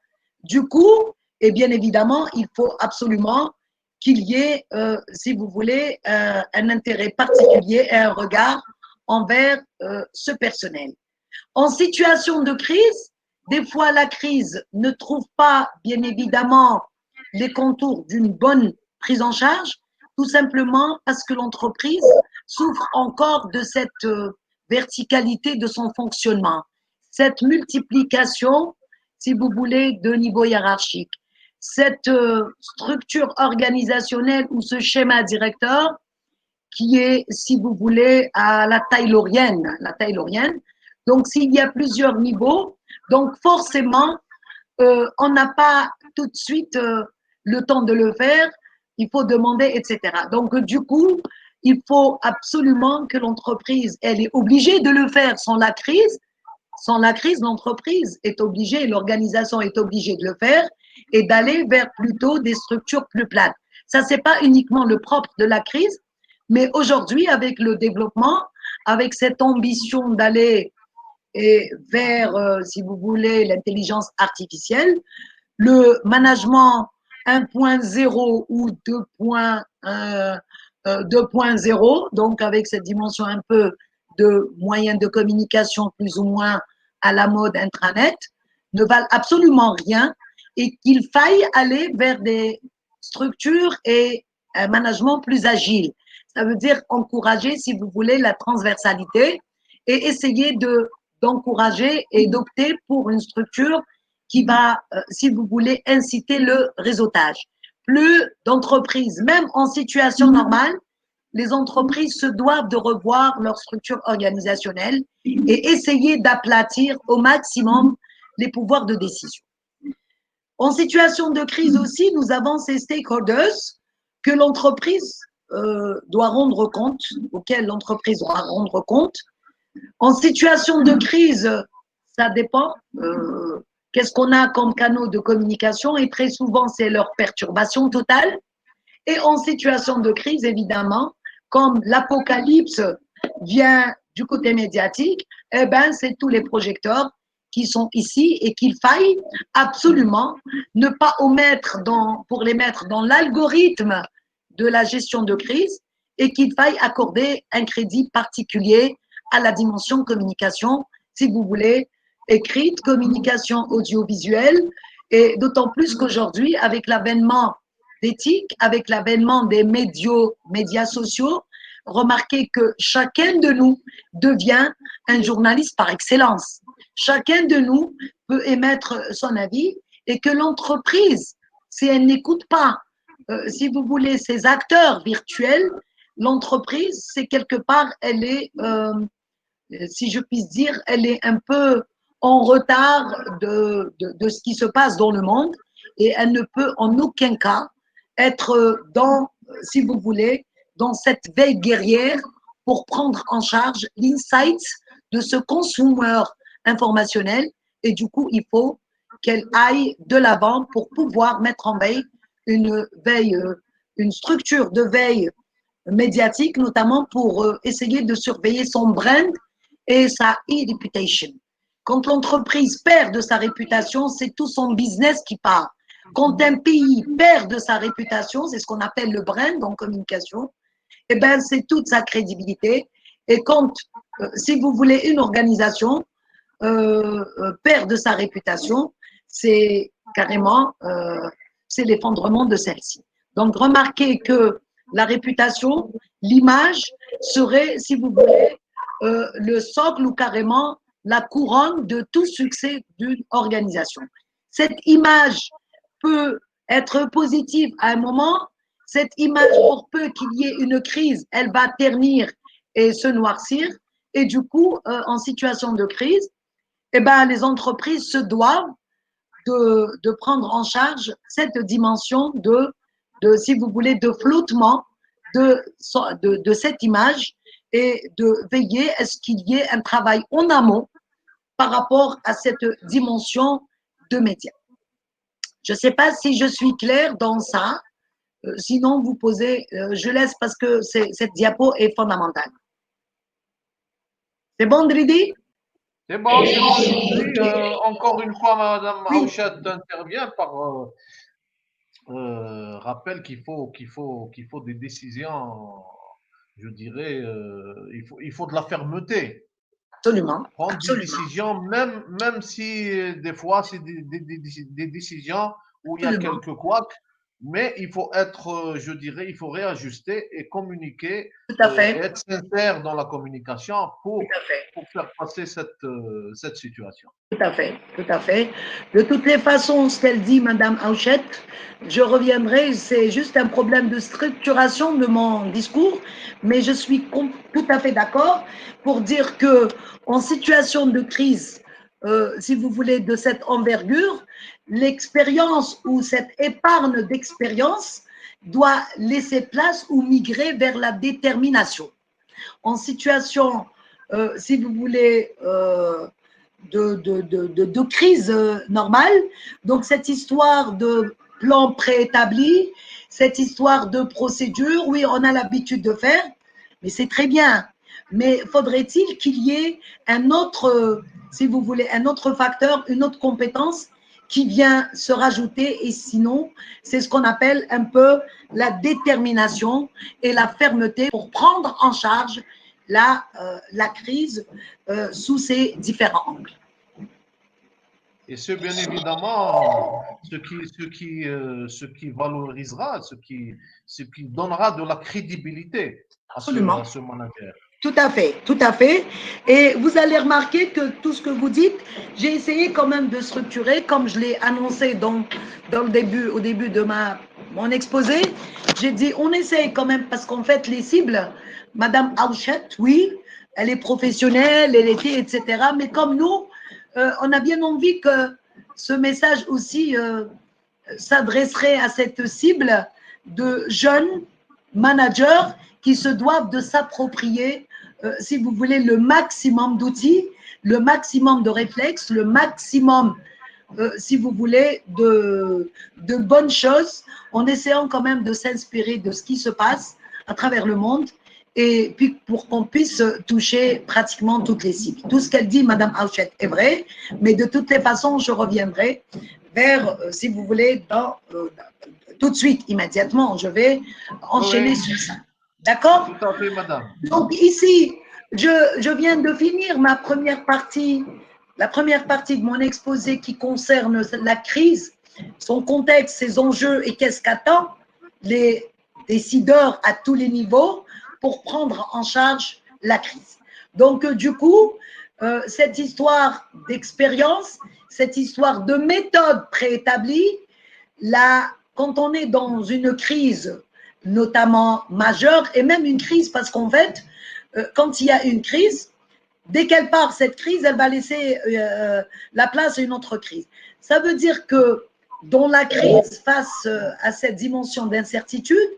Speaker 2: Du coup, et bien évidemment, il faut absolument qu'il y ait, si vous voulez, un intérêt particulier et un regard envers ce personnel. En situation de crise, des fois la crise ne trouve pas, bien évidemment, les contours d'une bonne prise en charge, tout simplement parce que l'entreprise souffre encore de cette verticalité de son fonctionnement, cette multiplication, si vous voulez, de niveau hiérarchique, cette structure organisationnelle ou ce schéma directeur qui est, si vous voulez, à la taylorienne. La taylorienne. Donc, s'il y a plusieurs niveaux, donc forcément, on n'a pas tout de suite le temps de le faire, il faut demander, etc. Donc, du coup, il faut absolument que l'entreprise, elle est obligée de le faire sans la crise. Sans la crise, l'entreprise est obligée, l'organisation est obligée de le faire et d'aller vers plutôt des structures plus plates. Ça, c'est pas uniquement le propre de la crise, mais aujourd'hui, avec le développement, avec cette ambition d'aller vers, si vous voulez, l'intelligence artificielle, le management 1.0 ou 2.0, donc avec cette dimension un peu de moyens de communication plus ou moins à la mode intranet, ne valent absolument rien et qu'il faille aller vers des structures et un management plus agile. Ça veut dire encourager, si vous voulez, la transversalité et essayer d'encourager et d'opter pour une structure qui va, si vous voulez, inciter le réseautage. Plus d'entreprises, même en situation normale, les entreprises se doivent de revoir leur structure organisationnelle et essayer d'aplatir au maximum les pouvoirs de décision. En situation de crise aussi, nous avons ces stakeholders que l'entreprise doit rendre compte, auxquels l'entreprise doit rendre compte. En situation de crise, ça dépend. Qu'est-ce qu'on a comme canaux de communication et très souvent, c'est leur perturbation totale. Et en situation de crise, évidemment, comme l'apocalypse vient du côté médiatique, eh ben, c'est tous les projecteurs qui sont ici et qu'il faille absolument ne pas omettre pour les mettre dans l'algorithme de la gestion de crise et qu'il faille accorder un crédit particulier à la dimension communication, si vous voulez, écrite, communication audiovisuelle, et d'autant plus qu'aujourd'hui, avec l'avènement d'éthique, avec l'avènement des médias sociaux, remarquez que chacun de nous devient un journaliste par excellence. Chacun de nous peut émettre son avis et que l'entreprise, si elle n'écoute pas, si vous voulez, ces acteurs virtuels, l'entreprise, c'est quelque part, elle est, si je puis dire, elle est un peu en retard de ce qui se passe dans le monde et elle ne peut en aucun cas être dans, si vous voulez, dans cette veille guerrière pour prendre en charge l'insight de ce consommateur informationnel. Et du coup, il faut qu'elle aille de l'avant pour pouvoir mettre en veille une structure de veille médiatique, notamment pour essayer de surveiller son brand et sa e-reputation. Quand l'entreprise perd de sa réputation, c'est tout son business qui part. Quand un pays perd de sa réputation, c'est ce qu'on appelle le brand en communication, eh ben, c'est toute sa crédibilité. Et quand, si vous voulez, une organisation perd de sa réputation, c'est carrément c'est l'effondrement de celle-ci. Donc, remarquez que la réputation, l'image serait, si vous voulez, le socle ou carrément la couronne de tout succès d'une organisation. Cette image peut être positive à un moment. Cette image, pour peu qu'il y ait une crise, elle va ternir et se noircir. Et du coup, en situation de crise, eh ben, les entreprises se doivent de prendre en charge cette dimension si vous voulez, de flottement de cette image et de veiller à ce qu'il y ait un travail en amont par rapport à cette dimension de médias. Je ne sais pas si je suis claire dans ça. Sinon, vous posez, je laisse parce que cette diapo est fondamentale. C'est bon, Dridi?
Speaker 1: C'est bon, Sylvie. Encore une fois, Madame Aouchat intervient par rappel qu'il faut des décisions, je dirais, il faut de la fermeté.
Speaker 2: Absolument.
Speaker 1: Prendre
Speaker 2: absolument.
Speaker 1: des décisions, même si des fois c'est des décisions où il y a quelques couacs, mais il faut être, je dirais, il faut réajuster et communiquer,
Speaker 2: Tout à fait.
Speaker 1: et être sincère dans la communication pour faire passer cette situation.
Speaker 2: Tout à fait, tout à fait. De toutes les façons, ce qu'elle dit, Madame Hauchette, je reviendrai, c'est juste un problème de structuration de mon discours, mais je suis tout à fait d'accord pour dire que en situation de crise, si vous voulez, de cette envergure, l'expérience ou cette épargne d'expérience doit laisser place ou migrer vers la détermination. En situation, si vous voulez, de crise normale. Donc, cette histoire de plan préétabli, cette histoire de procédure, oui, on a l'habitude de faire, mais c'est très bien. Mais faudrait-il qu'il y ait un autre, si vous voulez, un autre facteur, une autre compétence qui vient se rajouter. Et sinon, c'est ce qu'on appelle un peu la détermination et la fermeté pour prendre en charge la crise sous ses différents angles.
Speaker 1: Et c'est bien évidemment ce qui valorisera, ce qui donnera de la crédibilité à
Speaker 2: Absolument.
Speaker 1: ce manager.
Speaker 2: Tout à fait, tout à fait. Et vous allez remarquer que tout ce que vous dites, j'ai essayé quand même de structurer, comme je l'ai annoncé au début de mon exposé. J'ai dit, on essaye quand même, parce qu'en fait, les cibles, Madame Auchet, oui, elle est professionnelle, elle était, etc. Mais comme nous, on a bien envie que ce message aussi s'adresserait à cette cible de jeunes managers qui se doivent de s'approprier, si vous voulez, le maximum d'outils, le maximum de réflexes, le maximum, si vous voulez, de bonnes choses, en essayant quand même de s'inspirer de ce qui se passe à travers le monde, et puis pour qu'on puisse toucher pratiquement toutes les cibles. Tout ce qu'elle dit, Madame Auchet, est vrai, mais de toutes les façons, je reviendrai vers, si vous voulez, tout de suite, immédiatement, je vais enchaîner
Speaker 1: Oui,
Speaker 2: sur ça. D'accord?
Speaker 1: tout à fait, madame.
Speaker 2: Donc ici, je viens de finir ma première partie, la première partie de mon exposé qui concerne la crise, son contexte, ses enjeux et qu'est-ce qu'attend les décideurs à tous les niveaux pour prendre en charge la crise. Donc du coup, cette histoire d'expérience, cette histoire de méthode préétablie, là, quand on est dans une crise, notamment majeure, et même une crise, parce qu'en fait, quand il y a une crise, dès qu'elle part, cette crise, elle va laisser la place à une autre crise. Ça veut dire que dans la crise, face à cette dimension d'incertitude,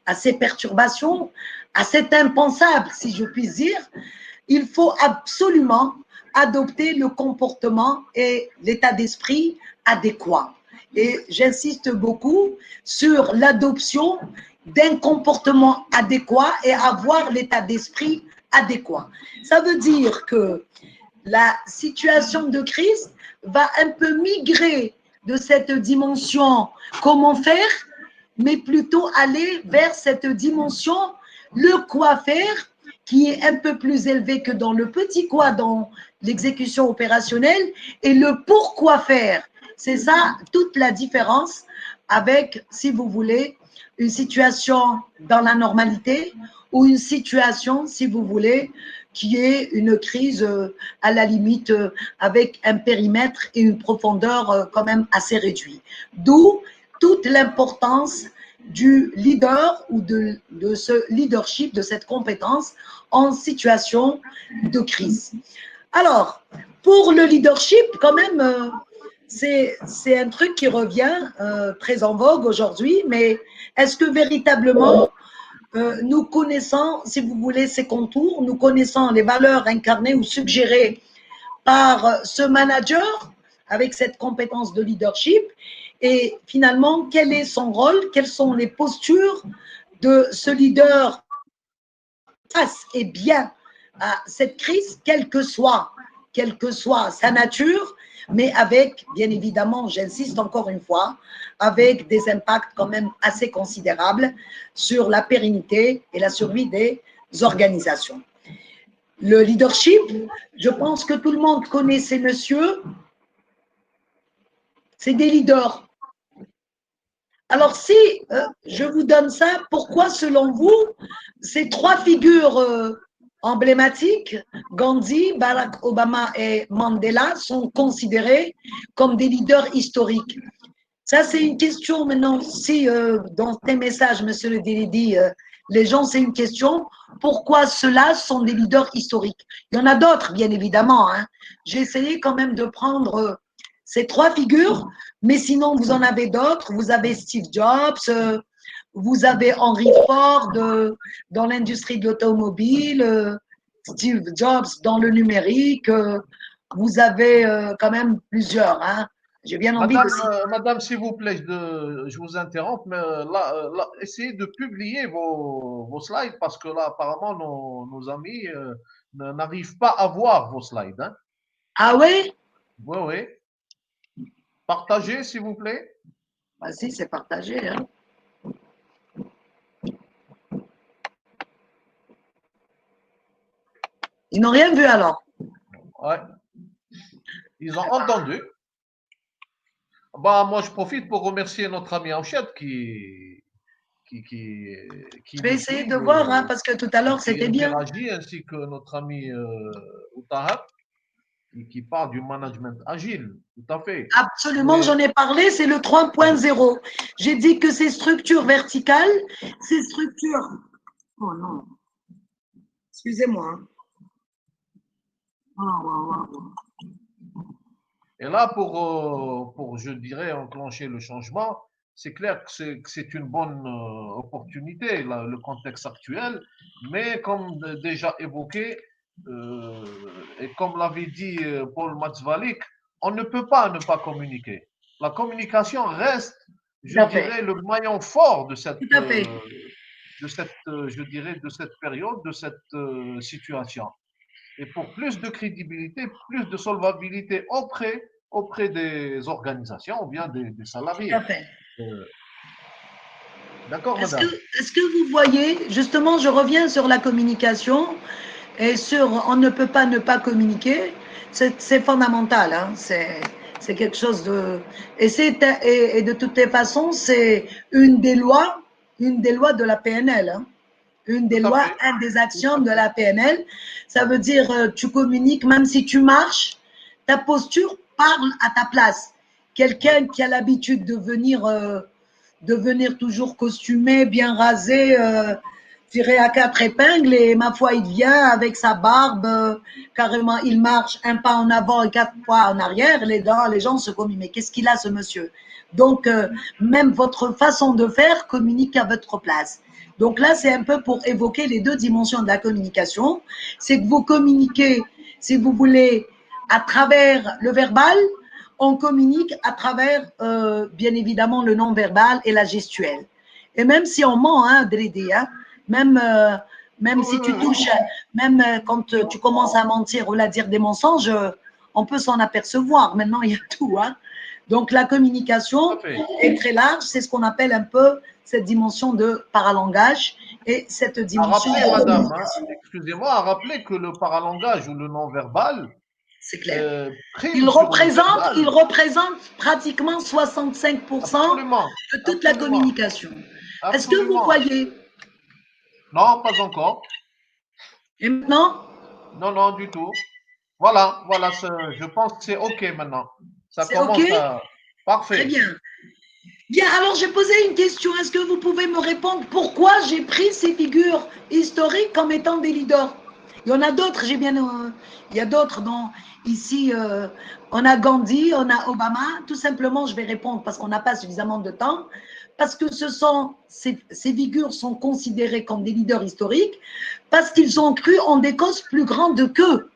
Speaker 2: à ces perturbations, à cet impensable, si je puis dire, il faut absolument adopter le comportement et l'état d'esprit adéquat. Et j'insiste beaucoup sur l'adoption d'un comportement adéquat et avoir l'état d'esprit adéquat. Ça veut dire que la situation de crise va un peu migrer de cette dimension comment faire, mais plutôt aller vers cette dimension le quoi faire, qui est un peu plus élevé que dans le petit quoi dans l'exécution opérationnelle, et le pourquoi faire. C'est ça toute la différence avec, si vous voulez, une situation dans la normalité ou une situation, si vous voulez, qui est une crise à la limite avec un périmètre et une profondeur quand même assez réduit. D'où toute l'importance du leader ou de ce leadership, de cette compétence en situation de crise. Alors, pour le leadership, quand même, c'est un truc qui revient très en vogue aujourd'hui, mais est-ce que véritablement nous connaissons, si vous voulez, ces contours, nous connaissons les valeurs incarnées ou suggérées par ce manager avec cette compétence de leadership, et finalement, quel est son rôle, quelles sont les postures de ce leader face et bien à cette crise, quelle que soit sa nature, mais avec, bien évidemment, j'insiste encore une fois, avec des impacts quand même assez considérables sur la pérennité et la survie des organisations. Le leadership, je pense que tout le monde connaît ces messieurs, c'est des leaders. Alors si je vous donne ça, pourquoi selon vous, ces trois figures emblématiques, Gandhi, Barack Obama et Mandela, sont considérés comme des leaders historiques? Ça, c'est une question maintenant. Si dans tes messages, Monsieur le Délédé, les gens, c'est une question. Pourquoi ceux-là sont des leaders historiques? Il y en a d'autres, bien évidemment. Hein. J'ai essayé quand même de prendre ces trois figures, mais sinon, vous en avez d'autres. Vous avez Steve Jobs, vous avez Henry Ford dans l'industrie de l'automobile, Steve Jobs dans le numérique. Vous avez quand même plusieurs. Hein. J'ai bien envie de citer.
Speaker 1: Madame, s'il vous plaît, je vous interromps, mais là, essayez de publier vos slides parce que là, apparemment, nos amis n'arrivent pas à voir vos slides. Hein.
Speaker 2: Ah ouais?
Speaker 1: Oui, oui. Partagez, s'il vous plaît.
Speaker 2: Bah, si, c'est partagé. Hein. Ils n'ont rien vu alors.
Speaker 1: Ouais. Ils ont entendu. Bah, moi, je profite pour remercier notre ami Amchad qui
Speaker 2: Je vais
Speaker 1: nous
Speaker 2: essayer
Speaker 1: suit
Speaker 2: de voir, hein, parce que tout à l'heure,
Speaker 1: qui
Speaker 2: c'était bien.
Speaker 1: interagit, ainsi que notre ami Outahab, qui parle du management agile. Tout à fait.
Speaker 2: Absolument,
Speaker 1: Mais
Speaker 2: j'en ai parlé, c'est le 3.0. J'ai dit que ces structures verticales, ces structures… Oh non, excusez-moi. Hein.
Speaker 1: Et là, pour, je dirais, enclencher le changement, c'est clair que c'est une bonne opportunité, là, le contexte actuel, mais comme déjà évoqué, et comme l'avait dit Paul Matzvalik, on ne peut pas ne pas communiquer. La communication reste,
Speaker 2: Tout
Speaker 1: je
Speaker 2: à fait,
Speaker 1: dirais, le maillon fort
Speaker 2: tout à fait.
Speaker 1: je dirais, de cette période, de cette situation. Et pour plus de crédibilité, plus de solvabilité auprès des organisations ou bien des
Speaker 2: Tout à
Speaker 1: salariés.
Speaker 2: fait.
Speaker 1: Euh, D'accord,
Speaker 2: Est-ce que,
Speaker 1: madame?
Speaker 2: est-ce que vous voyez, justement, je reviens sur la communication et sur on ne peut pas ne pas communiquer, c'est fondamental, hein, c'est quelque chose de… Et de toutes les façons, c'est une des lois de la PNL, hein, une des
Speaker 1: Tout à
Speaker 2: lois,
Speaker 1: fait.
Speaker 2: une des
Speaker 1: Tout
Speaker 2: actions
Speaker 1: à
Speaker 2: de
Speaker 1: fait.
Speaker 2: la PNL. Ça veut dire, tu communiques, même si tu marches, ta posture parle à ta place.
Speaker 1: Oui,
Speaker 2: Quelqu'un qui a l'habitude de venir toujours costumé, bien rasé, tiré à quatre épingles, et ma foi, il vient avec sa barbe, carrément, il marche un pas en avant et quatre pas en arrière, les gens se communiquent, mais qu'est-ce qu'il a ce monsieur? Donc, même votre façon de faire communique à votre place. Donc là, c'est un peu pour évoquer les deux dimensions de la communication. C'est que vous communiquez, si vous voulez, à travers le verbal, on communique à travers, bien évidemment, le non-verbal et la gestuelle. Et même si on ment, hein, Dridi, hein, même, même
Speaker 1: oui,
Speaker 2: si
Speaker 1: oui,
Speaker 2: tu
Speaker 1: oui.
Speaker 2: touches, même quand tu commences à mentir ou à dire des mensonges, on peut s'en apercevoir. Maintenant, il y a tout. Hein. Donc, la
Speaker 1: Tout à
Speaker 2: communication
Speaker 1: fait.
Speaker 2: est très large. C'est ce qu'on appelle un peu cette dimension de paralangage et cette
Speaker 1: À
Speaker 2: dimension
Speaker 1: rappeler,
Speaker 2: de
Speaker 1: madame, hein,
Speaker 2: communication.
Speaker 1: excusez-moi, à rappeler que le paralangage ou le non-verbal
Speaker 2: C'est clair.
Speaker 1: prime sur le
Speaker 2: Il
Speaker 1: verbal.
Speaker 2: représente pratiquement 65%
Speaker 1: Absolument.
Speaker 2: de toute la
Speaker 1: Absolument.
Speaker 2: communication. Est-ce que vous
Speaker 1: Absolument.
Speaker 2: voyez?
Speaker 1: Non, pas encore.
Speaker 2: Et maintenant,
Speaker 1: Non, non, du tout. Voilà, voilà, je pense que c'est OK maintenant. Ça
Speaker 2: c'est OK?
Speaker 1: commence à…
Speaker 2: Très
Speaker 1: Parfait.
Speaker 2: bien. Bien, alors j'ai posé une question. Est-ce que vous pouvez me répondre pourquoi j'ai pris ces figures historiques comme étant des leaders? Il y en a d'autres, il y a d'autres dont ici, on a Gandhi, on a Obama. Tout simplement, je vais répondre parce qu'on n'a pas suffisamment de temps. Parce que ces figures sont considérées comme des leaders historiques, parce qu'ils ont cru en des causes plus grandes qu'eux.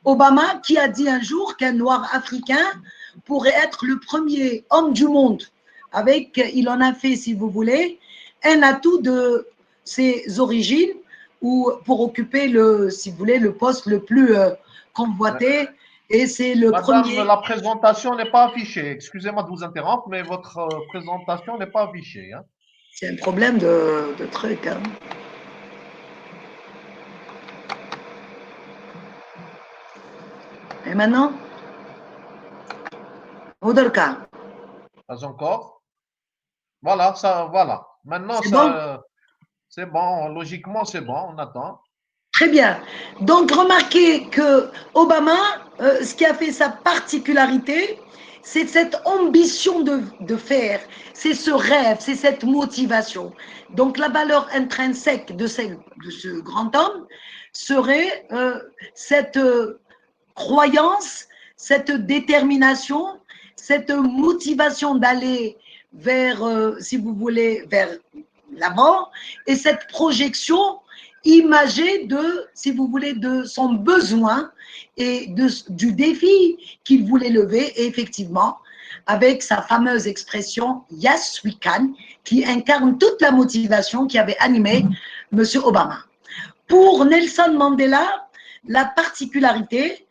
Speaker 2: Obama qui a dit un jour qu'un noir africain pourrait être le premier homme du monde. Il en a fait, si vous voulez, un atout de ses origines ou pour occuper si vous voulez, le poste le plus convoité. Et c'est le
Speaker 1: Madame,
Speaker 2: premier.
Speaker 1: la présentation n'est pas affichée. Excusez-moi de vous interrompre, mais votre présentation n'est pas affichée, hein.
Speaker 2: C'est un problème de truc. Hein. Et maintenant, Oudarka,
Speaker 1: Pas encore. Voilà, ça, voilà. Maintenant,
Speaker 2: c'est bon?
Speaker 1: c'est bon. Logiquement, c'est bon. On attend.
Speaker 2: Très bien. Donc, remarquez que Obama, ce qui a fait sa particularité, c'est cette ambition de faire, c'est ce rêve, c'est cette motivation. Donc, la valeur intrinsèque de ce grand homme serait cette croyance, cette détermination, cette motivation d'aller vers, si vous voulez, vers l'avant, et cette projection imagée de, si vous voulez, de son besoin et du défi qu'il voulait lever, et effectivement, avec sa fameuse expression Yes, we can, qui incarne toute la motivation qui avait animé M. Obama. Pour Nelson Mandela, la particularité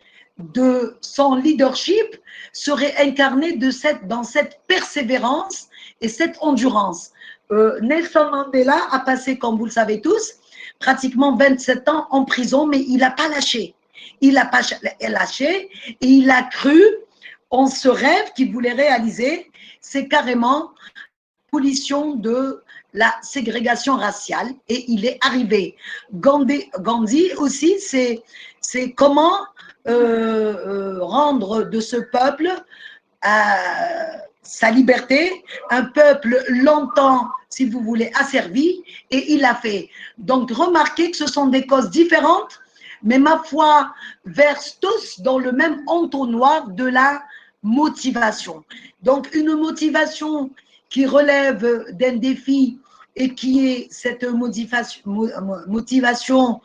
Speaker 2: de son leadership serait incarné dans cette persévérance et cette endurance. Nelson Mandela a passé, comme vous le savez tous, pratiquement 27 ans en prison, mais il n'a pas lâché. Il n'a pas lâché et il a cru en ce rêve qu'il voulait réaliser. C'est carrément l'abolition de la ségrégation raciale et il est arrivé. Gandhi aussi, c'est comment rendre de ce peuple sa liberté, un peuple longtemps, si vous voulez, asservi, et il l'a fait. Donc, remarquez que ce sont des causes différentes, mais ma foi verse tous dans le même entonnoir de la motivation. Donc, une motivation qui relève d'un défi et qui est cette motivation,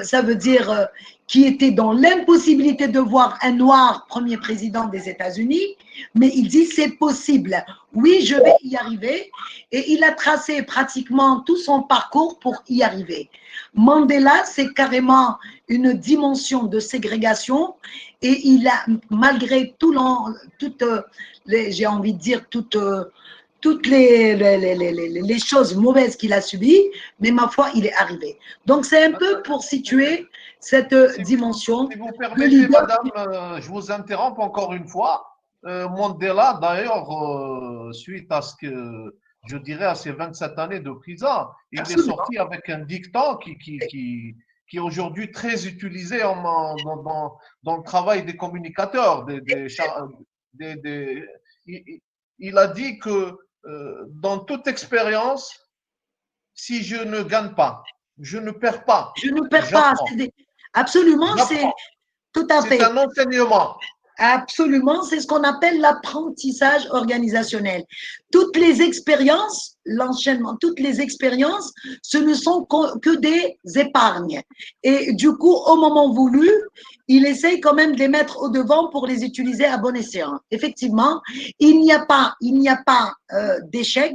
Speaker 2: ça veut dire qui était dans l'impossibilité de voir un noir premier président des États-Unis, mais il dit c'est possible. Oui, je vais y arriver. Et il a tracé pratiquement tout son parcours pour y arriver. Mandela, c'est carrément une dimension de ségrégation et il a, malgré toutes j'ai envie de dire, toutes les choses mauvaises qu'il a subies, mais ma foi, il est arrivé. Donc, c'est un peu pour situer cette dimension.
Speaker 1: Si vous permettez, madame, je vous interromps encore une fois. Mandela, d'ailleurs, suite à ce que je dirais à ses 27 années de prison, il est sorti avec un dicton qui est aujourd'hui très utilisé dans le travail des communicateurs. Il a dit que dans toute expérience, si je ne gagne pas, je ne perds pas.
Speaker 2: Je ne perds pas. Absolument, c'est tout à fait.
Speaker 1: C'est un enseignement.
Speaker 2: Absolument, c'est ce qu'on appelle l'apprentissage organisationnel. Toutes les expériences, l'enchaînement, toutes les expériences, ce ne sont que des épargnes. Et du coup, au moment voulu, il essaye quand même de les mettre au devant pour les utiliser à bon escient. Effectivement, il n'y a pas d'échec.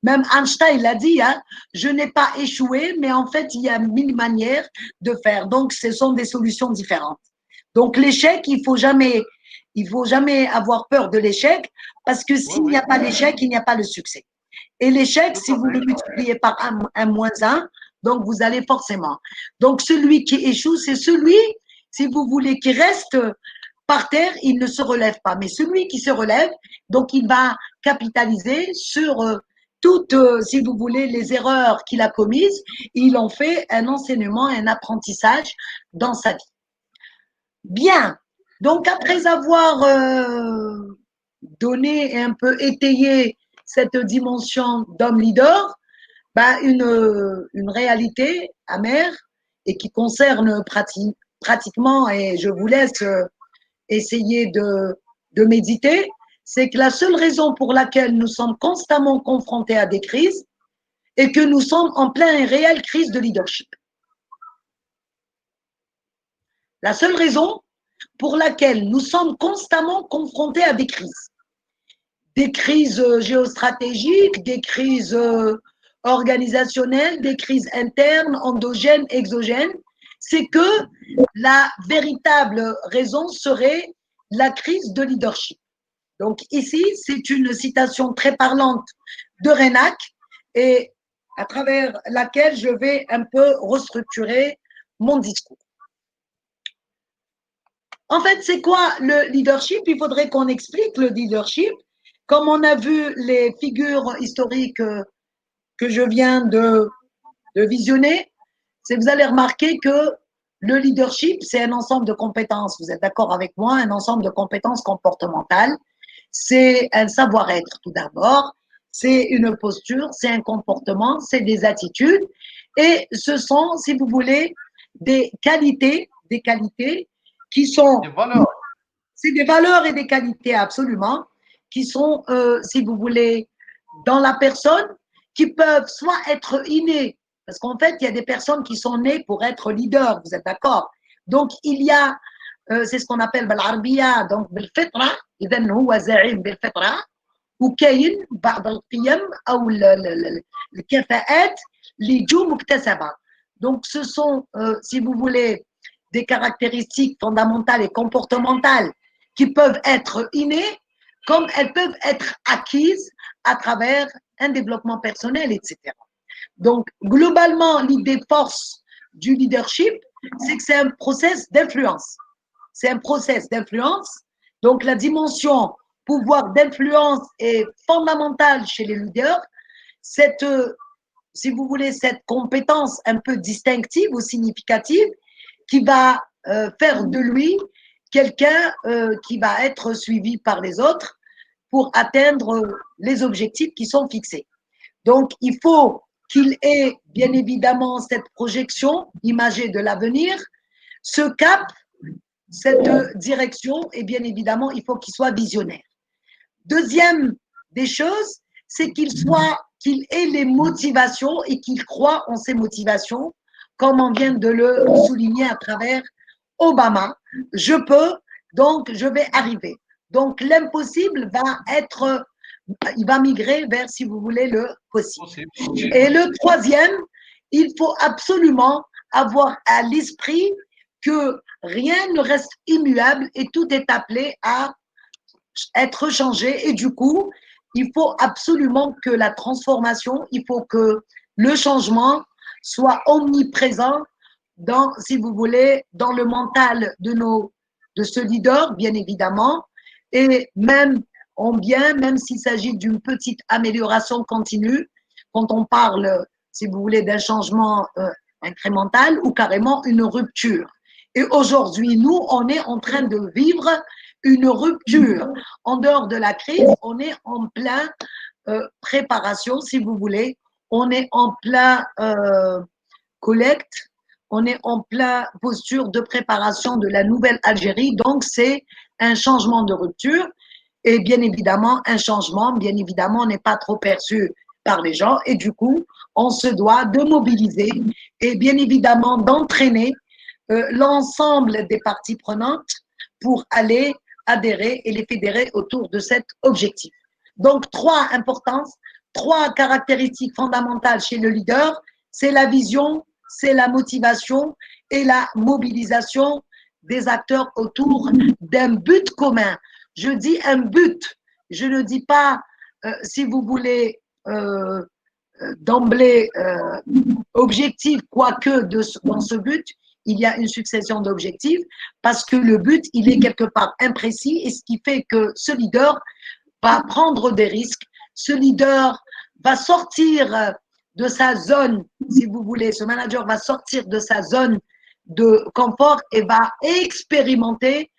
Speaker 2: Même Einstein l'a dit, hein, je n'ai pas échoué, mais en fait, il y a 1000 manières de faire. Donc, ce sont des solutions différentes. Donc, l'échec, il faut jamais avoir peur de l'échec parce que s'il n'y a pas l'échec, il n'y a pas le succès. Et l'échec, si vous le multipliez par un moins 1, donc vous allez forcément. Donc, celui qui échoue, c'est celui, si vous voulez, qui reste par terre, il ne se relève pas. Mais celui qui se relève, donc il va capitaliser sur toutes, si vous voulez, les erreurs qu'il a commises. Il en fait un enseignement, un apprentissage dans sa vie. Bien. Donc, après avoir donné et un peu étayé cette dimension d'homme leader, bah, une réalité amère et qui concerne pratiquement, et je vous laisse essayer de méditer, c'est que la seule raison pour laquelle nous sommes constamment confrontés à des crises est que nous sommes en pleine et réelle crise de leadership. La seule raison pour laquelle nous sommes constamment confrontés à des crises géostratégiques, des crises organisationnelles, des crises internes, endogènes, exogènes, c'est que la véritable raison serait la crise de leadership. Donc ici, c'est une citation très parlante de Renac et à travers laquelle je vais un peu restructurer mon discours. En fait, c'est quoi le leadership? Il faudrait qu'on explique le leadership. Comme on a vu les figures historiques que je viens de visionner, vous allez remarquer que le leadership, c'est un ensemble de compétences. Vous êtes d'accord avec moi? Un ensemble de compétences comportementales. C'est un savoir-être tout d'abord. C'est une posture, c'est un comportement, c'est des attitudes. Et ce sont, si vous voulez, des qualités qui sont… C'est des valeurs et des qualités, absolument, qui sont, si vous voulez, dans la personne, qui peuvent soit être innées, parce qu'en fait, il y a des personnes qui sont nées pour être leaders, vous êtes d'accord? Donc, il y a, c'est ce qu'on appelle بالعربية, donc بالفطرة, إذا هو زعيم بالفطرة, وكاين بعض القيم أو الكفاءات اللي جو مكتسبة. Donc, ce sont, si vous voulez, des caractéristiques fondamentales et comportementales qui peuvent être innées, comme elles peuvent être acquises à travers un développement personnel, etc. Donc, globalement, l'idée force du leadership, c'est que c'est un process d'influence. C'est un process d'influence. Donc, la dimension pouvoir d'influence est fondamentale chez les leaders. Cette, si vous voulez, cette compétence un peu distinctive ou significative qui va faire de lui quelqu'un qui va être suivi par les autres pour atteindre les objectifs qui sont fixés. Donc, il faut qu'il ait bien évidemment cette projection imagée de l'avenir, ce cap, cette direction, et bien évidemment, il faut qu'il soit visionnaire. Deuxième des choses, c'est qu'il ait les motivations et qu'il croit en ses motivations, comme on vient de le souligner à travers Obama. Je peux, donc je vais arriver. Donc l'impossible va être, il va migrer vers, si vous voulez, le possible. Et le troisième, il faut absolument avoir à l'esprit que rien ne reste immuable et tout est appelé à être changé. Et du coup, il faut absolument que la transformation, il faut que le changement soit omniprésent dans, si vous voulez, dans le mental de ce leader, bien évidemment, et même en bien, même s'il s'agit d'une petite amélioration continue, quand on parle, si vous voulez, d'un changement incrémental ou carrément une rupture. Et aujourd'hui, nous, on est en train de vivre une rupture. En dehors de la crise, on est en plein préparation, si vous voulez. On est en plein collecte. On est en plein posture de préparation de la nouvelle Algérie. Donc, c'est un changement de rupture. Et bien évidemment, un changement, bien évidemment, n'est pas trop perçu par les gens. Et du coup, on se doit de mobiliser et bien évidemment d'entraîner l'ensemble des parties prenantes pour aller adhérer et les fédérer autour de cet objectif. Donc, trois importances, trois caractéristiques fondamentales chez le leader, c'est la vision, c'est la motivation et la mobilisation des acteurs autour d'un but commun. Je dis un but, je ne dis pas, si vous voulez, d'emblée objectif, quoique dans ce but, il y a une succession d'objectifs, parce que le but, il est quelque part imprécis, et ce qui fait que ce leader va prendre des risques, ce leader va sortir de sa zone, si vous voulez, ce manager va sortir de sa zone de confort et va expérimenter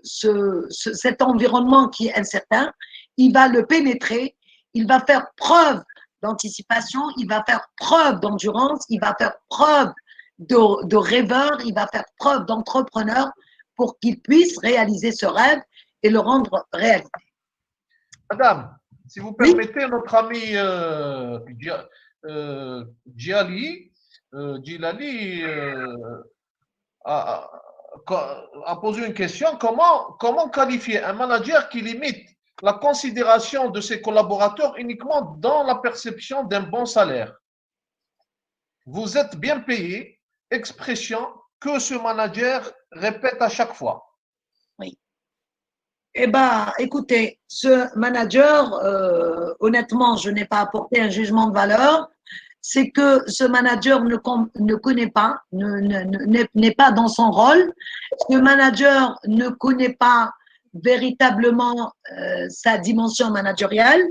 Speaker 2: cet environnement qui est incertain, il va le pénétrer, il va faire preuve d'anticipation, il va faire preuve d'endurance, il va faire preuve de rêveur, il va faire preuve d'entrepreneur pour qu'il puisse réaliser ce rêve et le rendre réalité.
Speaker 1: Madame, si vous permettez, oui. Notre ami Djilali a posé une question. Comment qualifier un manager qui limite la considération de ses collaborateurs uniquement dans la perception d'un bon salaire? Vous êtes bien payé, expression que ce manager répète à chaque fois.
Speaker 2: Oui. Eh bien, écoutez, ce manager, honnêtement, je n'ai pas apporté un jugement de valeur. C'est que ce manager ne connaît pas, n'est pas dans son rôle. Ce manager ne connaît pas véritablement sa dimension managériale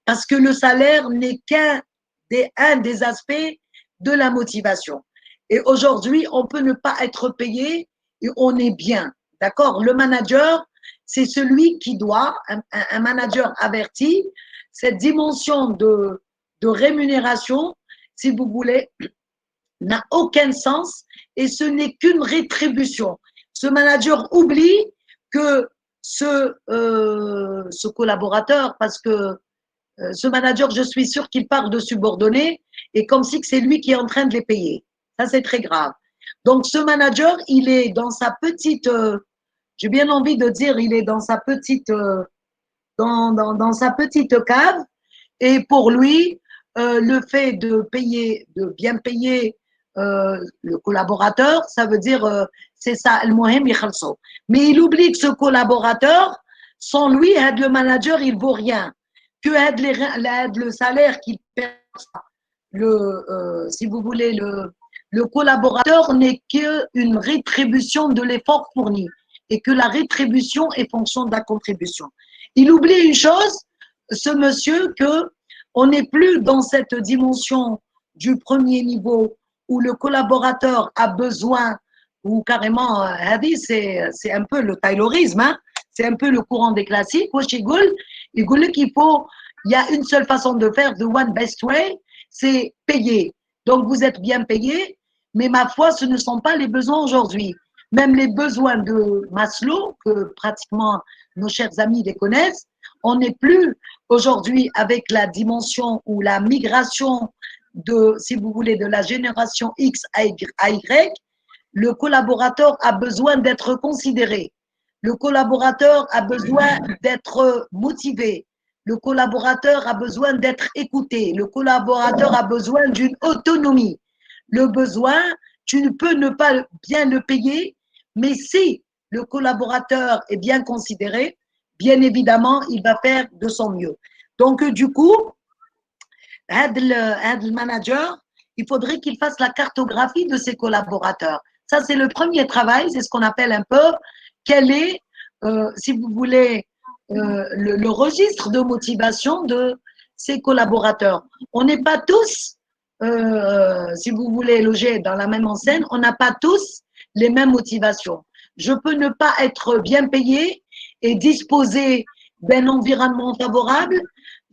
Speaker 2: parce que le salaire n'est qu'un des aspects de la motivation. Et aujourd'hui, on peut ne pas être payé et on est bien. D'accord? Le manager, c'est celui qui doit, un manager averti, cette dimension de rémunération, si vous voulez, n'a aucun sens et ce n'est qu'une rétribution. Ce manager oublie que ce collaborateur, parce que ce manager, je suis sûre qu'il parle de subordonnés et comme si c'est lui qui est en train de les payer. Ça, c'est très grave. Donc, ce manager, il est dans sa petite, j'ai bien envie de dire, il est dans sa petite, dans sa petite cave et pour lui, le fait de payer, de bien payer le collaborateur, ça veut dire, c'est ça, al-muhim yakhlso. Mais il oublie que ce collaborateur, sans lui, le manager, il vaut rien. Que le salaire qu'il perd, si vous voulez, le collaborateur n'est qu'une rétribution de l'effort fourni et que la rétribution est fonction de la contribution. Il oublie une chose, ce monsieur, que on n'est plus dans cette dimension du premier niveau où le collaborateur a besoin, ou carrément, c'est un peu le taylorisme, hein, c'est un peu le courant des classiques. Il dit qu'il faut, il y a une seule façon de faire, the one best way, c'est payer. Donc vous êtes bien payé, mais ma foi, ce ne sont pas les besoins aujourd'hui. Même les besoins de Maslow, que pratiquement nos chers amis les connaissent, on n'est plus aujourd'hui avec la dimension ou la migration de, si vous voulez, de la génération X à Y, le collaborateur a besoin d'être considéré. Le collaborateur a besoin d'être motivé. Le collaborateur a besoin d'être écouté. Le collaborateur a besoin d'une autonomie. Le besoin, tu ne peux ne pas bien le payer, mais si le collaborateur est bien considéré, bien évidemment, il va faire de son mieux. Donc, du coup, le manager, il faudrait qu'il fasse la cartographie de ses collaborateurs. Ça, c'est le premier travail, c'est ce qu'on appelle un peu quel est, si vous voulez, le registre de motivation de ses collaborateurs. On n'est pas tous, si vous voulez, logés dans la même enseigne, on n'a pas tous les mêmes motivations. Je peux ne pas être bien payé et disposer d'un environnement favorable.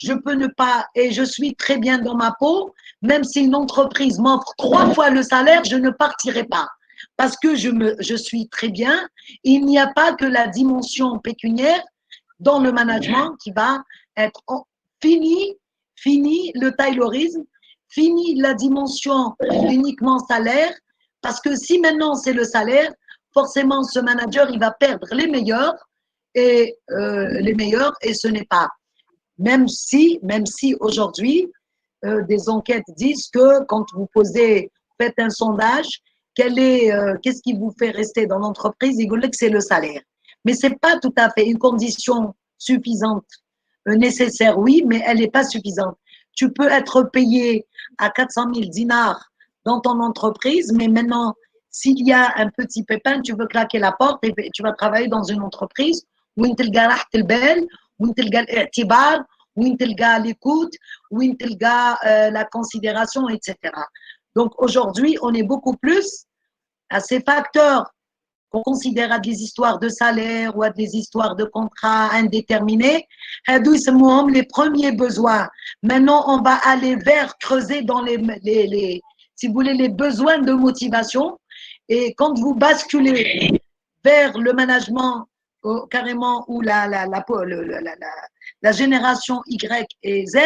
Speaker 2: Je peux ne pas, et je suis très bien dans ma peau, même si une entreprise m'offre 3 fois le salaire, je ne partirai pas. Parce que je suis très bien. Il n'y a pas que la dimension pécuniaire dans le management qui va être fini le taylorisme, fini la dimension uniquement salaire, parce que si maintenant c'est le salaire, forcément ce manager il va perdre les meilleurs et ce n'est pas. Même si aujourd'hui des enquêtes disent que quand vous faites un sondage, qu'est-ce qui vous fait rester dans l'entreprise, il dit que c'est le salaire. Mais ce n'est pas tout à fait une condition suffisante. Nécessaire, oui, mais elle n'est pas suffisante. Tu peux être payé à 400 000 dinars dans ton entreprise, mais maintenant, s'il y a un petit pépin, tu veux claquer la porte et tu vas travailler dans une entreprise où tu as où tu as où tu as l'écoute, où tu as la considération, etc. Donc aujourd'hui, on est beaucoup plus à ces facteurs qu'on considère à des histoires de salaire ou à des histoires de contrats indéterminés, les premiers besoins. Maintenant, on va aller vers creuser dans si vous voulez, les besoins de motivation. Et quand vous basculez vers le management carrément ou la génération Y et Z,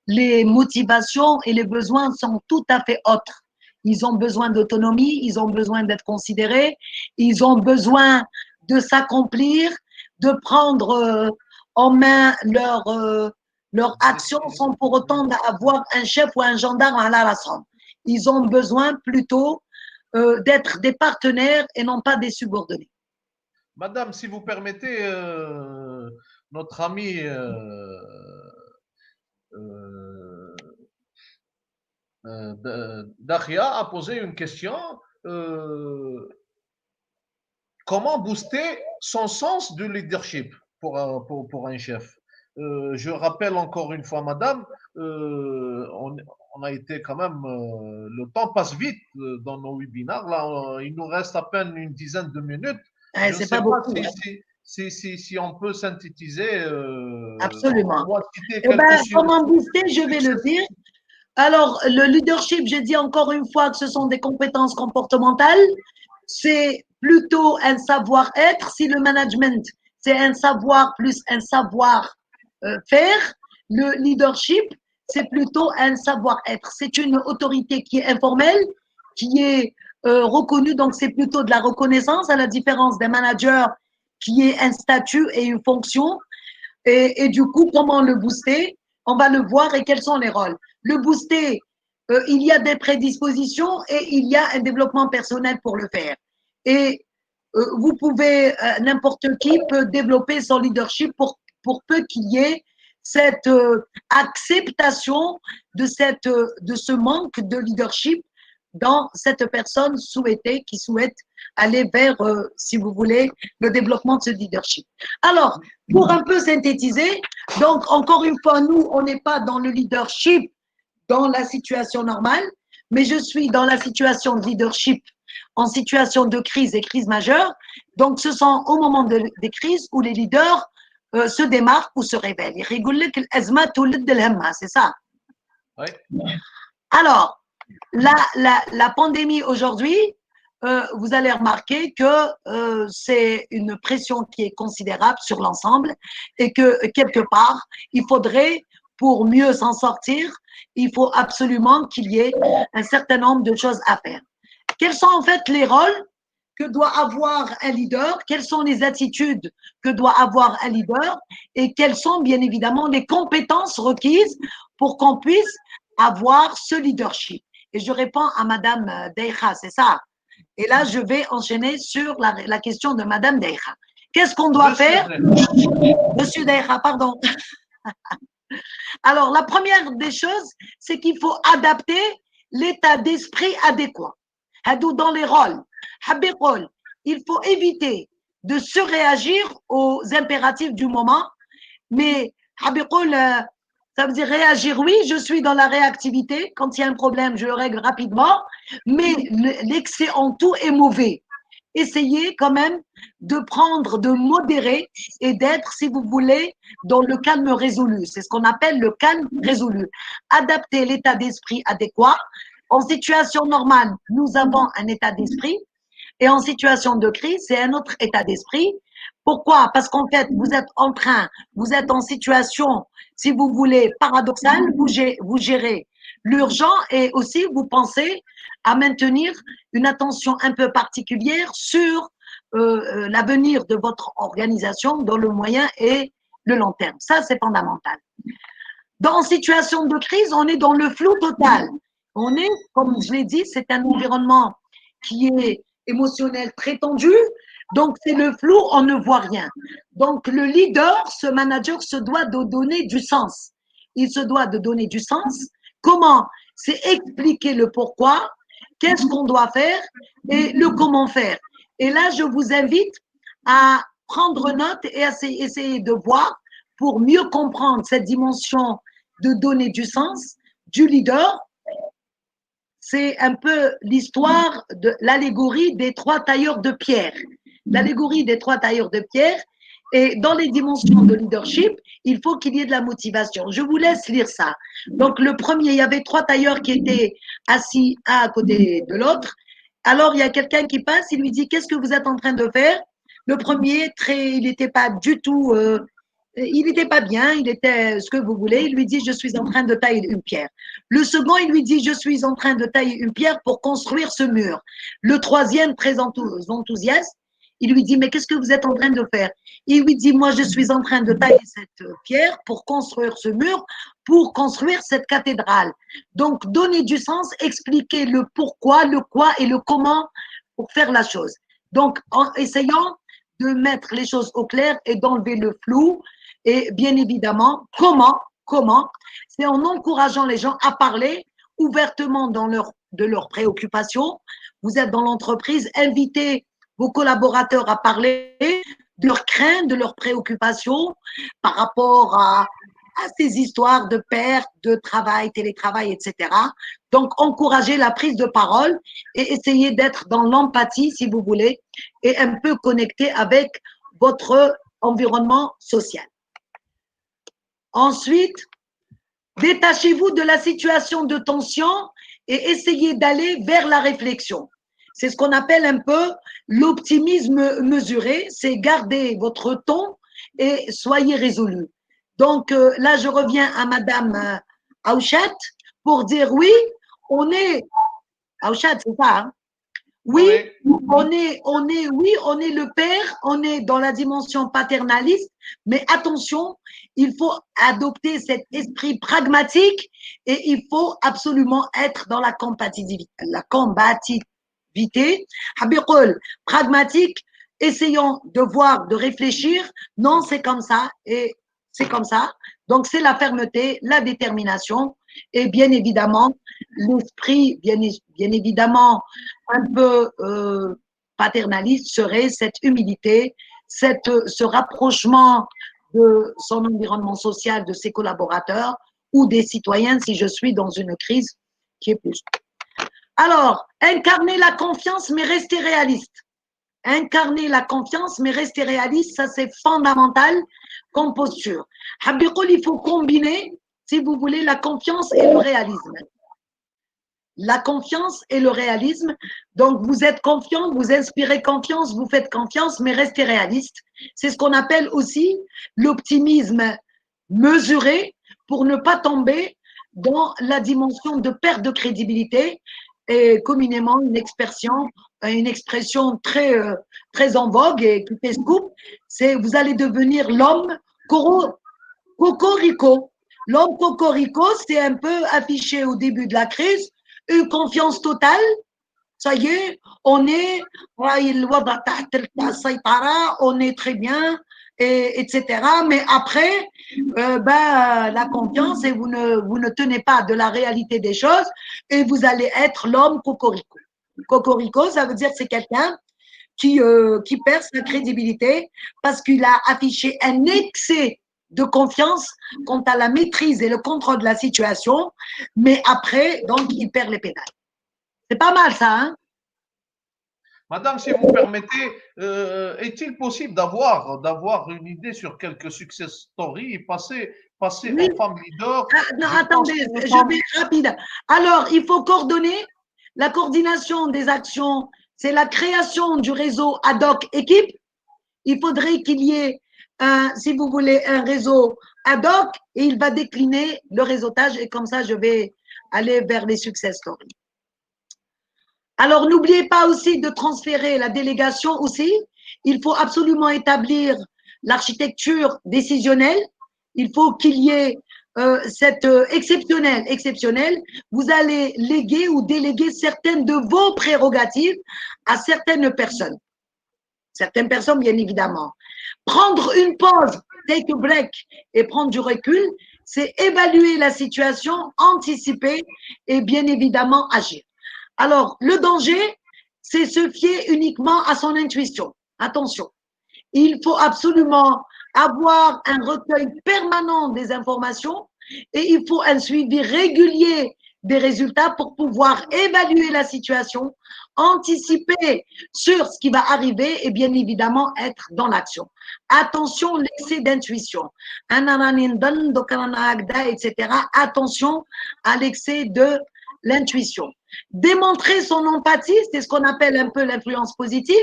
Speaker 2: les motivations et les besoins sont tout à fait autres. Ils ont besoin d'autonomie, ils ont besoin d'être considérés, ils ont besoin de s'accomplir, de prendre en main leur action sans pour autant avoir un chef ou un gendarme à la rassemble. Ils ont besoin plutôt d'être des partenaires et non pas des subordonnés.
Speaker 1: Madame, si vous permettez, notre ami Daria a posé une question. Comment booster son sens de leadership pour un chef? Je rappelle encore une fois, madame, on a été quand même, le temps passe vite dans nos webinaires. Là, il nous reste à peine une dizaine de minutes. Je ne sais pas si on peut synthétiser.
Speaker 2: Absolument. Comment booster, je vais le dire. Alors, le leadership, j'ai dit encore une fois que ce sont des compétences comportementales. C'est plutôt un savoir-être. Si le management, c'est un savoir plus un savoir-faire, le leadership, c'est plutôt un savoir-être. C'est une autorité qui est informelle, qui est reconnue, donc c'est plutôt de la reconnaissance, à la différence d'un manager qui est un statut et une fonction. Et du coup, comment le booster? On va le voir et quels sont les rôles. Le booster, il y a des prédispositions et il y a un développement personnel pour le faire. Et vous pouvez, n'importe qui peut développer son leadership pour peu qu'il y ait cette acceptation de ce manque de leadership dans cette personne souhaitée qui souhaite aller vers, si vous voulez, le développement de ce leadership. Alors, pour un peu synthétiser, donc encore une fois, nous, on n'est pas dans le leadership dans la situation normale, mais je suis dans la situation de leadership en situation de crise et crise majeure. Donc, ce sont au moment des crises où les leaders se démarquent ou se révèlent. C'est ça.
Speaker 1: Oui.
Speaker 2: Alors, la pandémie aujourd'hui, vous allez remarquer que c'est une pression qui est considérable sur l'ensemble et que quelque part, il faudrait, pour mieux s'en sortir, il faut absolument qu'il y ait un certain nombre de choses à faire. Quels sont en fait les rôles que doit avoir un leader? Quelles sont les attitudes que doit avoir un leader? Et quelles sont bien évidemment les compétences requises pour qu'on puisse avoir ce leadership? Et je réponds à Madame Deikha, c'est ça. Et là, je vais enchaîner sur la question de Madame Deikha. Qu'est-ce qu'on doit faire? Monsieur Deikha, pardon. Alors, la première des choses, c'est qu'il faut adapter l'état d'esprit adéquat. Dans les rôles, il faut éviter de surréagir aux impératifs du moment, mais ça veut dire réagir, oui, je suis dans la réactivité. Quand il y a un problème, je le règle rapidement, mais l'excès en tout est mauvais. Essayez quand même de prendre, de modérer et d'être, si vous voulez, dans le calme résolu. C'est ce qu'on appelle le calme résolu. Adapter l'état d'esprit adéquat. En situation normale, nous avons un état d'esprit et en situation de crise, c'est un autre état d'esprit. Pourquoi? Parce qu'en fait, vous êtes en situation, si vous voulez, paradoxale, vous gérez l'urgent et aussi vous pensez à maintenir une attention un peu particulière sur l'avenir de votre organisation dans le moyen et le long terme. Ça, c'est fondamental. Dans une situation de crise, on est dans le flou total. On est, comme je l'ai dit, c'est un environnement qui est émotionnel très tendu. Donc, c'est le flou, on ne voit rien. Donc, le leader, ce manager, se doit de donner du sens. Il se doit de donner du sens. Comment? C'est expliquer le pourquoi, qu'est-ce qu'on doit faire et le comment faire. Et là, je vous invite à prendre note et à essayer de voir pour mieux comprendre cette dimension de donner du sens du leader. C'est un peu l'histoire de l'allégorie des trois tailleurs de pierre. L'allégorie des trois tailleurs de pierre. Et dans les dimensions de leadership, il faut qu'il y ait de la motivation. Je vous laisse lire ça. Donc, le premier, il y avait trois tailleurs qui étaient assis un à côté de l'autre. Alors, il y a quelqu'un qui passe, il lui dit, qu'est-ce que vous êtes en train de faire? Le premier, il n'était pas du tout, il n'était pas bien, il était ce que vous voulez. Il lui dit, je suis en train de tailler une pierre. Le second, il lui dit, je suis en train de tailler une pierre pour construire ce mur. Le troisième, très enthousiaste, il lui dit, mais qu'est-ce que vous êtes en train de faire? Il lui dit, moi, je suis en train de tailler cette pierre pour construire ce mur, pour construire cette cathédrale. Donc, donner du sens, expliquer le pourquoi, le quoi et le comment pour faire la chose. Donc, en essayant de mettre les choses au clair et d'enlever le flou. Et bien évidemment, comment? C'est en encourageant les gens à parler ouvertement de leurs préoccupations. Vous êtes dans l'entreprise, invitez vos collaborateurs à parler de leurs craintes, de leurs préoccupations par rapport à ces histoires de perte, de travail, télétravail, etc. Donc, encourager la prise de parole et essayer d'être dans l'empathie, si vous voulez, et un peu connecté avec votre environnement social. Ensuite, détachez-vous de la situation de tension et essayez d'aller vers la réflexion. C'est ce qu'on appelle un peu l'optimisme mesuré, c'est garder votre ton et soyez résolu. Donc là, je reviens à Madame Aouchat pour dire oui, on est… Aouchat, c'est ça, hein? Oui,
Speaker 1: Oui,
Speaker 2: on est le père, on est dans la dimension paternaliste, mais attention, il faut adopter cet esprit pragmatique et il faut absolument être dans la combativité. La combativité. Habirol, pragmatique, essayons de voir, de réfléchir. Non, c'est comme ça et c'est comme ça. Donc, c'est la fermeté, la détermination et bien évidemment, l'esprit, bien évidemment, un peu paternaliste serait cette humilité, ce rapprochement de son environnement social, de ses collaborateurs ou des citoyens si je suis dans une crise qui est plus. Alors, incarner la confiance, mais rester réaliste. Incarner la confiance, mais rester réaliste, ça c'est fondamental comme posture. Habikol, il faut combiner, si vous voulez, la confiance et le réalisme. La confiance et le réalisme. Donc, vous êtes confiant, vous inspirez confiance, vous faites confiance, mais restez réaliste. C'est ce qu'on appelle aussi l'optimisme mesuré pour ne pas tomber dans la dimension de perte de crédibilité et communément une expression très, très en vogue et qui fait scoop, c'est vous allez devenir l'homme cocorico. L'homme cocorico, c'est un peu affiché au début de la crise, une confiance totale. Ça y est, on est très bien, etc. Mais après, la confiance, et vous ne tenez pas de la réalité des choses, et vous allez être l'homme cocorico. Cocorico, ça veut dire que c'est quelqu'un qui perd sa crédibilité parce qu'il a affiché un excès de confiance quant à la maîtrise et le contrôle de la situation, mais après, donc, il perd les pédales. C'est pas mal ça, hein?
Speaker 1: madame, si vous permettez, est-il possible d'avoir une idée sur quelques success stories et passer
Speaker 2: Oui.
Speaker 1: aux femmes leaders?
Speaker 2: Ah, non,
Speaker 1: Je pense
Speaker 2: attendez,
Speaker 1: que nous
Speaker 2: je
Speaker 1: sommes.
Speaker 2: vais rapide. Alors, il faut coordonner la coordination des actions. C'est la création du réseau ad hoc équipe. Il faudrait qu'il y ait, si vous voulez, un réseau ad hoc et il va décliner le réseautage et comme ça, je vais aller vers les success stories. Alors, n'oubliez pas aussi de transférer la délégation aussi. Il faut absolument établir l'architecture décisionnelle. Il faut qu'il y ait cette exceptionnel. Vous allez léguer ou déléguer certaines de vos prérogatives à certaines personnes. Certaines personnes, bien évidemment. Prendre une pause, take a break et prendre du recul, c'est évaluer la situation, anticiper et bien évidemment agir. Alors, le danger, c'est se fier uniquement à son intuition. Attention, il faut absolument avoir un recueil permanent des informations et il faut un suivi régulier des résultats pour pouvoir évaluer la situation, anticiper sur ce qui va arriver et bien évidemment être dans l'action. Attention, l'excès d'intuition. Etc. Attention à l'excès de l'intuition. Démontrer son empathie, c'est ce qu'on appelle un peu l'influence positive.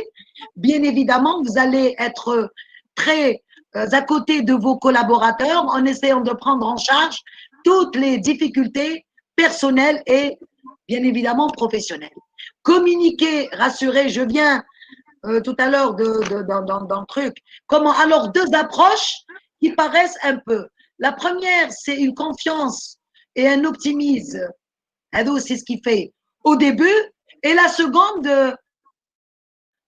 Speaker 2: Bien évidemment, vous allez être très à côté de vos collaborateurs en essayant de prendre en charge toutes les difficultés personnelles et bien évidemment professionnelles. Communiquer, rassurer, je viens tout à l'heure dans le truc. Comment? Alors, deux approches qui paraissent un peu. La première, c'est une confiance et un optimisme. C'est ce qu'il fait au début. Et la seconde,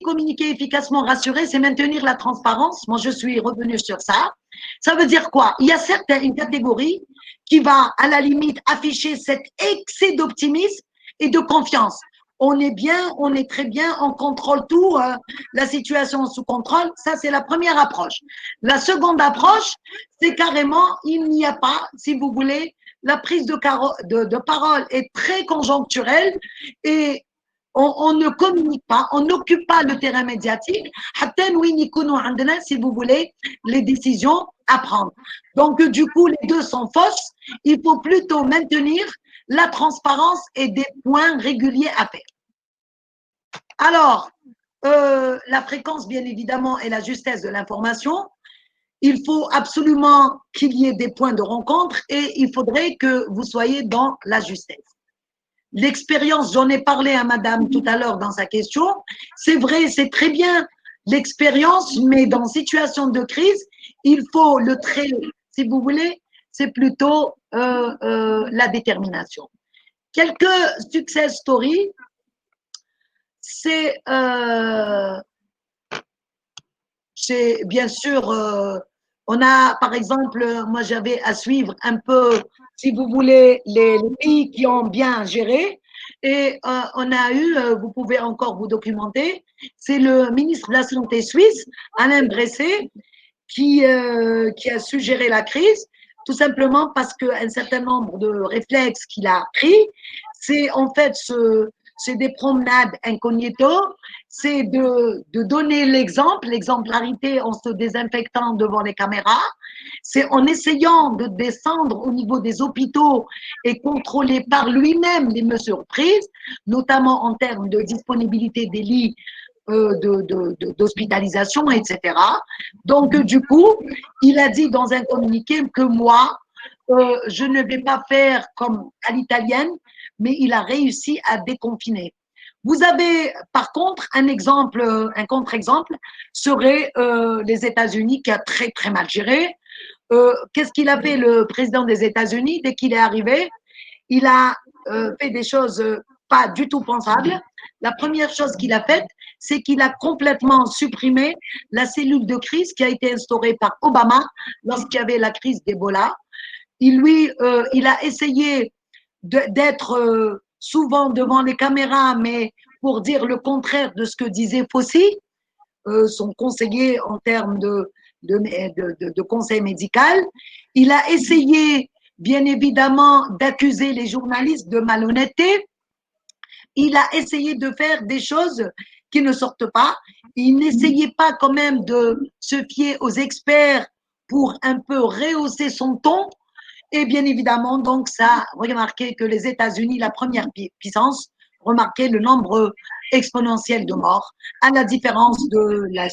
Speaker 2: communiquer efficacement, rassurer, c'est maintenir la transparence. Moi, je suis revenue sur ça. Ça veut dire quoi? Il y a certes une catégorie qui va, à la limite, afficher cet excès d'optimisme et de confiance. On est bien, on est très bien, on contrôle tout, la situation sous contrôle. Ça, c'est la première approche. La seconde approche, c'est carrément, il n'y a pas, si vous voulez, la prise de parole est très conjoncturelle et on ne communique pas, on n'occupe pas le terrain médiatique, si vous voulez, les décisions à prendre. Donc, du coup, les deux sont fausses. Il faut plutôt maintenir la transparence et des points réguliers à faire. Alors, la fréquence, bien évidemment, et la justesse de l'information. Il faut absolument qu'il y ait des points de rencontre et il faudrait que vous soyez dans la justesse. l'expérience, j'en ai parlé à madame tout à l'heure dans sa question, c'est vrai, c'est très bien l'expérience, mais dans situation de crise, il faut le trait, si vous voulez, c'est plutôt la détermination. Quelques success stories, c'est bien sûr, on a par exemple, moi j'avais à suivre un peu, si vous voulez, les pays qui ont bien géré. Et on a eu, vous pouvez encore vous documenter, c'est le ministre de la Santé suisse, Alain Bresset, qui a su gérer la crise, tout simplement parce qu'un certain nombre de réflexes qu'il a pris, c'est en fait c'est des promenades incognito, c'est de donner l'exemple, l'exemplarité en se désinfectant devant les caméras, c'est en essayant de descendre au niveau des hôpitaux et contrôler par lui-même les mesures prises, notamment en termes de disponibilité des lits d'hospitalisation, etc. Donc, du coup, il a dit dans un communiqué que moi, je ne vais pas faire comme à l'italienne, mais il a réussi à déconfiner. Vous avez, par contre, un exemple, un contre-exemple serait les États-Unis qui a très, très mal géré. Qu'est-ce qu'il a fait le président des États-Unis dès qu'il est arrivé? Il a fait des choses pas du tout pensables. La première chose qu'il a faite, c'est qu'il a complètement supprimé la cellule de crise qui a été instaurée par Obama lorsqu'il y avait la crise d'Ebola. Il a essayé d'être souvent devant les caméras, mais pour dire le contraire de ce que disait Fauci, son conseiller en termes de conseil médical. Il a essayé, bien évidemment, d'accuser les journalistes de malhonnêteté. Il a essayé de faire des choses qui ne sortent pas. Il n'essayait pas quand même de se fier aux experts pour un peu rehausser son ton. Et bien évidemment, donc, ça, remarqué que les États-Unis, la première puissance, remarquait le nombre exponentiel de morts, à la différence de la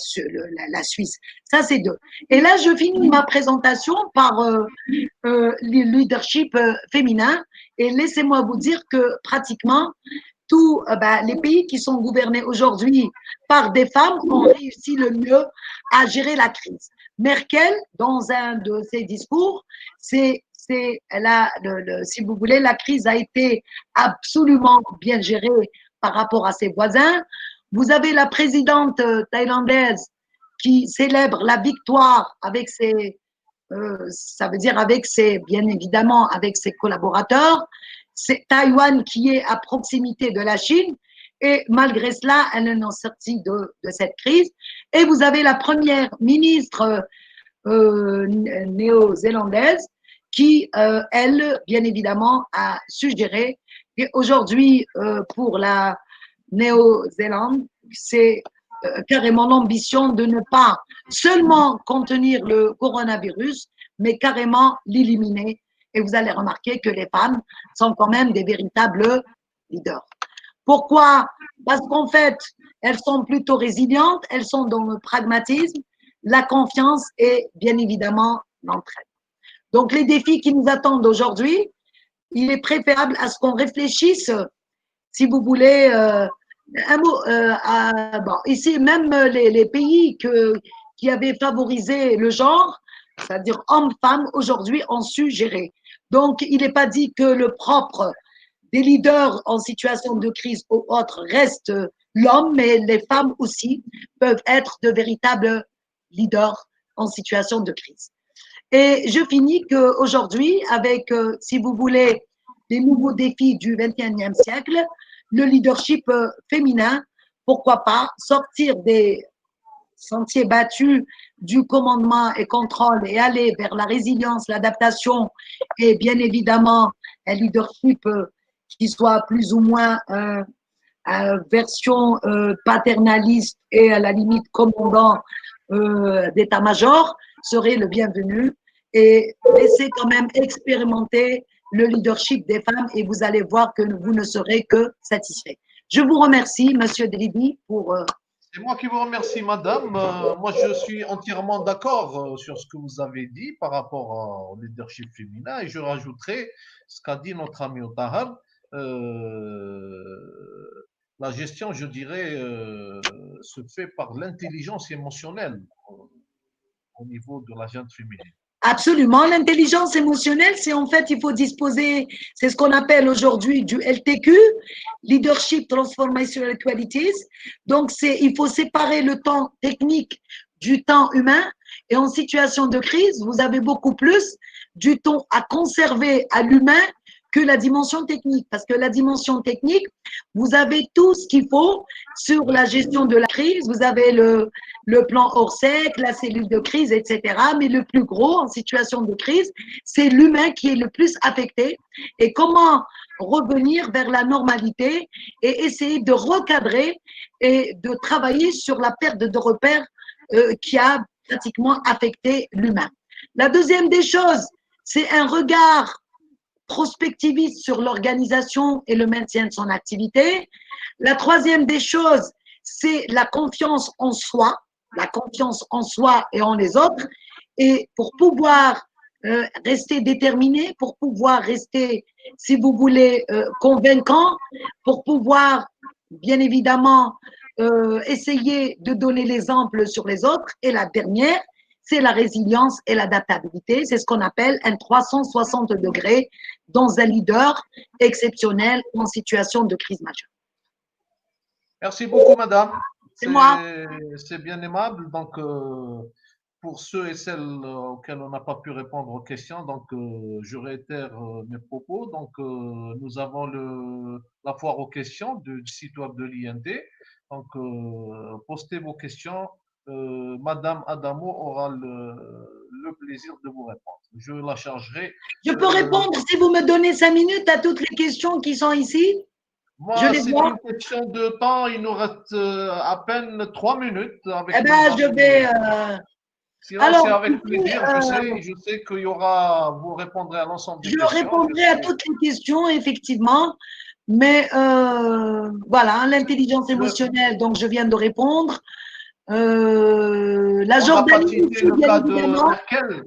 Speaker 2: Suisse. Ça, c'est deux. Et là, je finis ma présentation par le leadership féminin. Et laissez-moi vous dire que pratiquement tous les pays qui sont gouvernés aujourd'hui par des femmes ont réussi le mieux à gérer la crise. Merkel, dans un de ses discours, si vous voulez, la crise a été absolument bien gérée par rapport à ses voisins. Vous avez la présidente thaïlandaise qui célèbre la victoire avec ça veut dire avec bien évidemment, avec ses collaborateurs. C'est Taïwan qui est à proximité de la Chine et malgré cela, elle est en sortie de cette crise. Et vous avez la première ministre néo-zélandaise qui, elle, bien évidemment, a suggéré. Et aujourd'hui, pour la Néo-Zélande, c'est carrément l'ambition de ne pas seulement contenir le coronavirus, mais carrément l'éliminer. Et vous allez remarquer que les femmes sont quand même des véritables leaders. Pourquoi? Parce qu'en fait, elles sont plutôt résilientes, elles sont dans le pragmatisme, la confiance et bien évidemment l'entraide. Donc, les défis qui nous attendent aujourd'hui, il est préférable à ce qu'on réfléchisse, si vous voulez, un mot, bon, ici, même les pays qui avaient favorisé le genre, c'est-à-dire hommes-femmes, aujourd'hui ont su gérer. Donc, il n'est pas dit que le propre des leaders en situation de crise ou autre reste l'homme, mais les femmes aussi peuvent être de véritables leaders en situation de crise. Et je finis qu'aujourd'hui, avec, si vous voulez, les nouveaux défis du 21e siècle, le leadership féminin, pourquoi pas sortir des sentiers battus du commandement et contrôle et aller vers la résilience, l'adaptation et bien évidemment un leadership qui soit plus ou moins version paternaliste et à la limite commandant d'état-major serait le bienvenu et laissez quand même expérimenter le leadership des femmes et vous allez voir que vous ne serez que satisfait. Je vous remercie, Monsieur Dribi, pour…
Speaker 1: C'est moi qui vous remercie, madame. Moi, je suis entièrement d'accord sur ce que vous avez dit par rapport au leadership féminin et je rajouterai ce qu'a dit notre ami Otahan. la gestion, je dirais, se fait par l'intelligence émotionnelle au niveau de la gente féminine.
Speaker 2: Absolument. L'intelligence émotionnelle, c'est en fait, il faut disposer, c'est ce qu'on appelle aujourd'hui du LTQ, Leadership Transformational Qualities. Donc, il faut séparer le temps technique du temps humain. Et en situation de crise, vous avez beaucoup plus du temps à conserver à l'humain que la dimension technique. Parce que la dimension technique, vous avez tout ce qu'il faut sur la gestion de la crise. Vous avez le plan Orsec, la cellule de crise, etc. Mais le plus gros en situation de crise, c'est l'humain qui est le plus affecté. Et comment revenir vers la normalité et essayer de recadrer et de travailler sur la perte de repères qui a pratiquement affecté l'humain. La deuxième des choses, c'est un regard prospectiviste sur l'organisation et le maintien de son activité. La troisième des choses, c'est la confiance en soi et en les autres. Et pour pouvoir rester déterminé, pour pouvoir rester, si vous voulez, convaincant, pour pouvoir, bien évidemment, essayer de donner l'exemple sur les autres. Et la dernière, c'est la résilience et l'adaptabilité. C'est ce qu'on appelle un 360 degrés dans un leader exceptionnel en situation de crise majeure.
Speaker 1: Merci beaucoup, madame.
Speaker 2: C'est moi.
Speaker 1: C'est bien aimable. Donc, pour ceux et celles auxquels on n'a pas pu répondre aux questions, donc je réitère mes propos. Donc, nous avons la foire aux questions du site web de l'IND. Donc, postez vos questions. Madame Adamo aura le plaisir de vous répondre. Je la chargerai.
Speaker 2: Je peux répondre si vous me donnez 5 minutes à toutes les questions qui sont ici.
Speaker 1: Moi, c'est une question de temps. Il nous reste à peine 3 minutes avec
Speaker 2: eh ben, je vais.
Speaker 1: Sinon, c'est avec plaisir. Je sais qu'il y aura, vous répondrez à l'ensemble des questions.
Speaker 2: Je répondrai à toutes les questions, effectivement. Mais voilà, l'intelligence émotionnelle, donc je viens de répondre. La
Speaker 1: Jordanie,
Speaker 2: le
Speaker 1: cas de Merkel,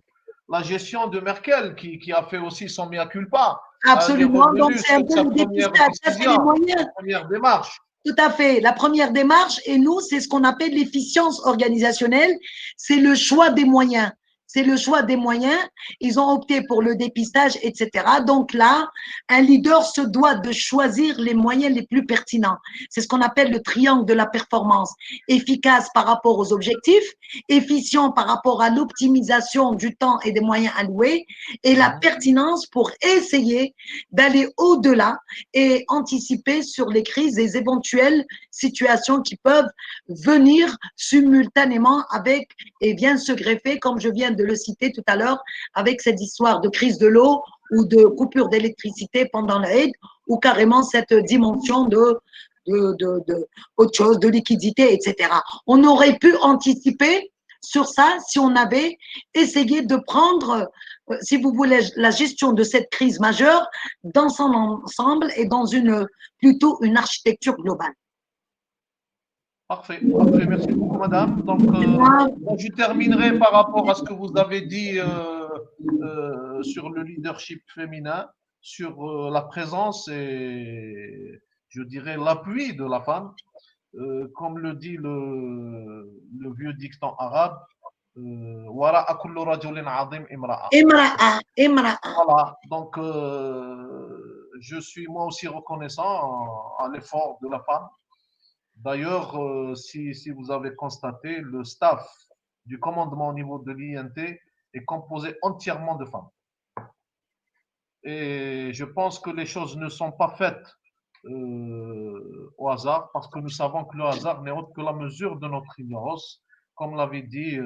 Speaker 1: la gestion de Merkel qui a fait aussi son mea culpa.
Speaker 2: Absolument, donc c'est un peu le dépistage, ça c'est les moyens.
Speaker 1: Première démarche.
Speaker 2: Tout à fait. La première démarche, et nous, c'est ce qu'on appelle l'efficience organisationnelle, c'est le choix des moyens. C'est le choix des moyens. Ils ont opté pour le dépistage, etc. Donc là, un leader se doit de choisir les moyens les plus pertinents. C'est ce qu'on appelle le triangle de la performance. Efficace par rapport aux objectifs, efficient par rapport à l'optimisation du temps et des moyens alloués, et la pertinence pour essayer d'aller au-delà et anticiper sur les crises, les éventuelles situations qui peuvent venir simultanément avec et viennent se greffer, comme je viens de le citer tout à l'heure, avec cette histoire de crise de l'eau ou de coupure d'électricité pendant l'Aïd, ou carrément cette dimension de autre chose, de liquidité, etc. On aurait pu anticiper sur ça si on avait essayé de prendre, si vous voulez, la gestion de cette crise majeure dans son ensemble et dans plutôt une architecture globale.
Speaker 1: Parfait, parfait. Merci beaucoup, madame. Donc, je terminerai par rapport à ce que vous avez dit sur le leadership féminin, sur la présence et, je dirais, l'appui de la femme. Comme le dit le vieux dicton arabe, voilà, voilà, donc je suis moi aussi reconnaissant à l'effort de la femme. D'ailleurs, si vous avez constaté, le staff du commandement au niveau de l'INT est composé entièrement de femmes. Et je pense que les choses ne sont pas faites au hasard, parce que nous savons que le hasard n'est autre que la mesure de notre ignorance, comme l'avait dit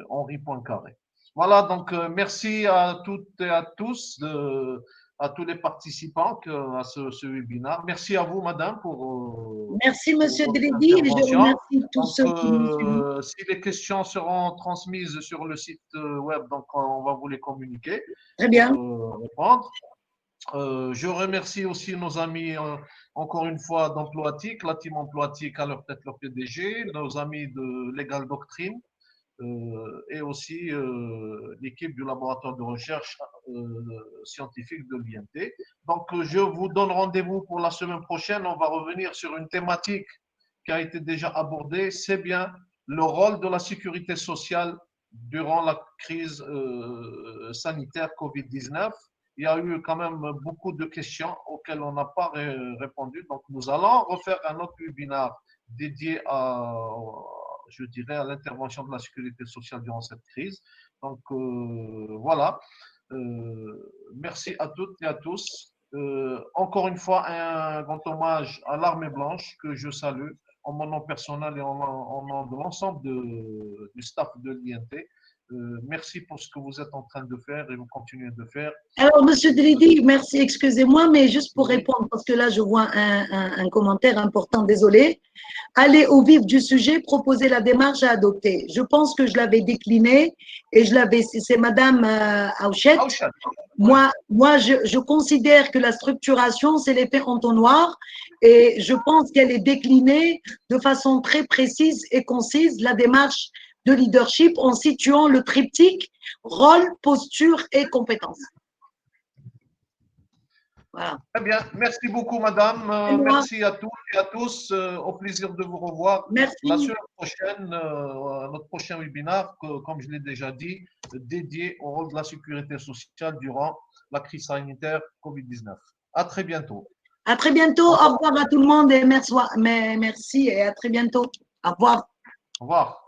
Speaker 1: Henri Poincaré. Voilà, donc merci à toutes et à tous, à tous les participants à ce webinaire. Merci à vous, madame, pour
Speaker 2: merci, monsieur Dridi, et je remercie tous ceux qui nous suivent.
Speaker 1: Si les questions seront transmises sur le site web, donc on va vous les communiquer.
Speaker 2: Très bien.
Speaker 1: Pour répondre. Je remercie aussi nos amis, encore une fois, d'Emploatic, la team Emploatic à leur tête, leur PDG, nos amis de Legal Doctrine, et aussi l'équipe du laboratoire de recherche scientifique de l'INT. Donc, je vous donne rendez-vous pour la semaine prochaine. On va revenir sur une thématique qui a été déjà abordée, c'est bien le rôle de la sécurité sociale durant la crise sanitaire Covid-19. Il y a eu quand même beaucoup de questions auxquelles on n'a pas répondu. Donc, nous allons refaire un autre webinaire dédié à, je dirais, à l'intervention de la sécurité sociale durant cette crise. Donc, voilà. Merci à toutes et à tous. Encore une fois, un grand hommage à l'Armée blanche que je salue en mon nom personnel et en nom de l'ensemble du staff de l'INT. Merci pour ce que vous êtes en train de faire et vous continuez de faire.
Speaker 2: Alors, Monsieur Dridi, merci, excusez-moi, mais juste pour répondre, parce que là, je vois un commentaire important, désolé. Aller au vif du sujet, proposer la démarche à adopter. Je pense que je l'avais décliné et je l'avais, c'est Madame Auchet. Moi, je considère que la structuration, c'est l'effet entonnoir et je pense qu'elle est déclinée de façon très précise et concise, la démarche de leadership en situant le triptyque rôle, posture et compétence. Voilà.
Speaker 1: Très bien. Merci beaucoup, madame. Merci à tous et à tous. Au plaisir de vous revoir.
Speaker 2: Merci.
Speaker 1: La semaine prochaine, notre prochain webinaire, comme je l'ai déjà dit, dédié au rôle de la sécurité sociale durant la crise sanitaire Covid-19. À très bientôt.
Speaker 2: À très bientôt. Au revoir à tout le monde et merci et à très bientôt. Au revoir.
Speaker 1: Au revoir.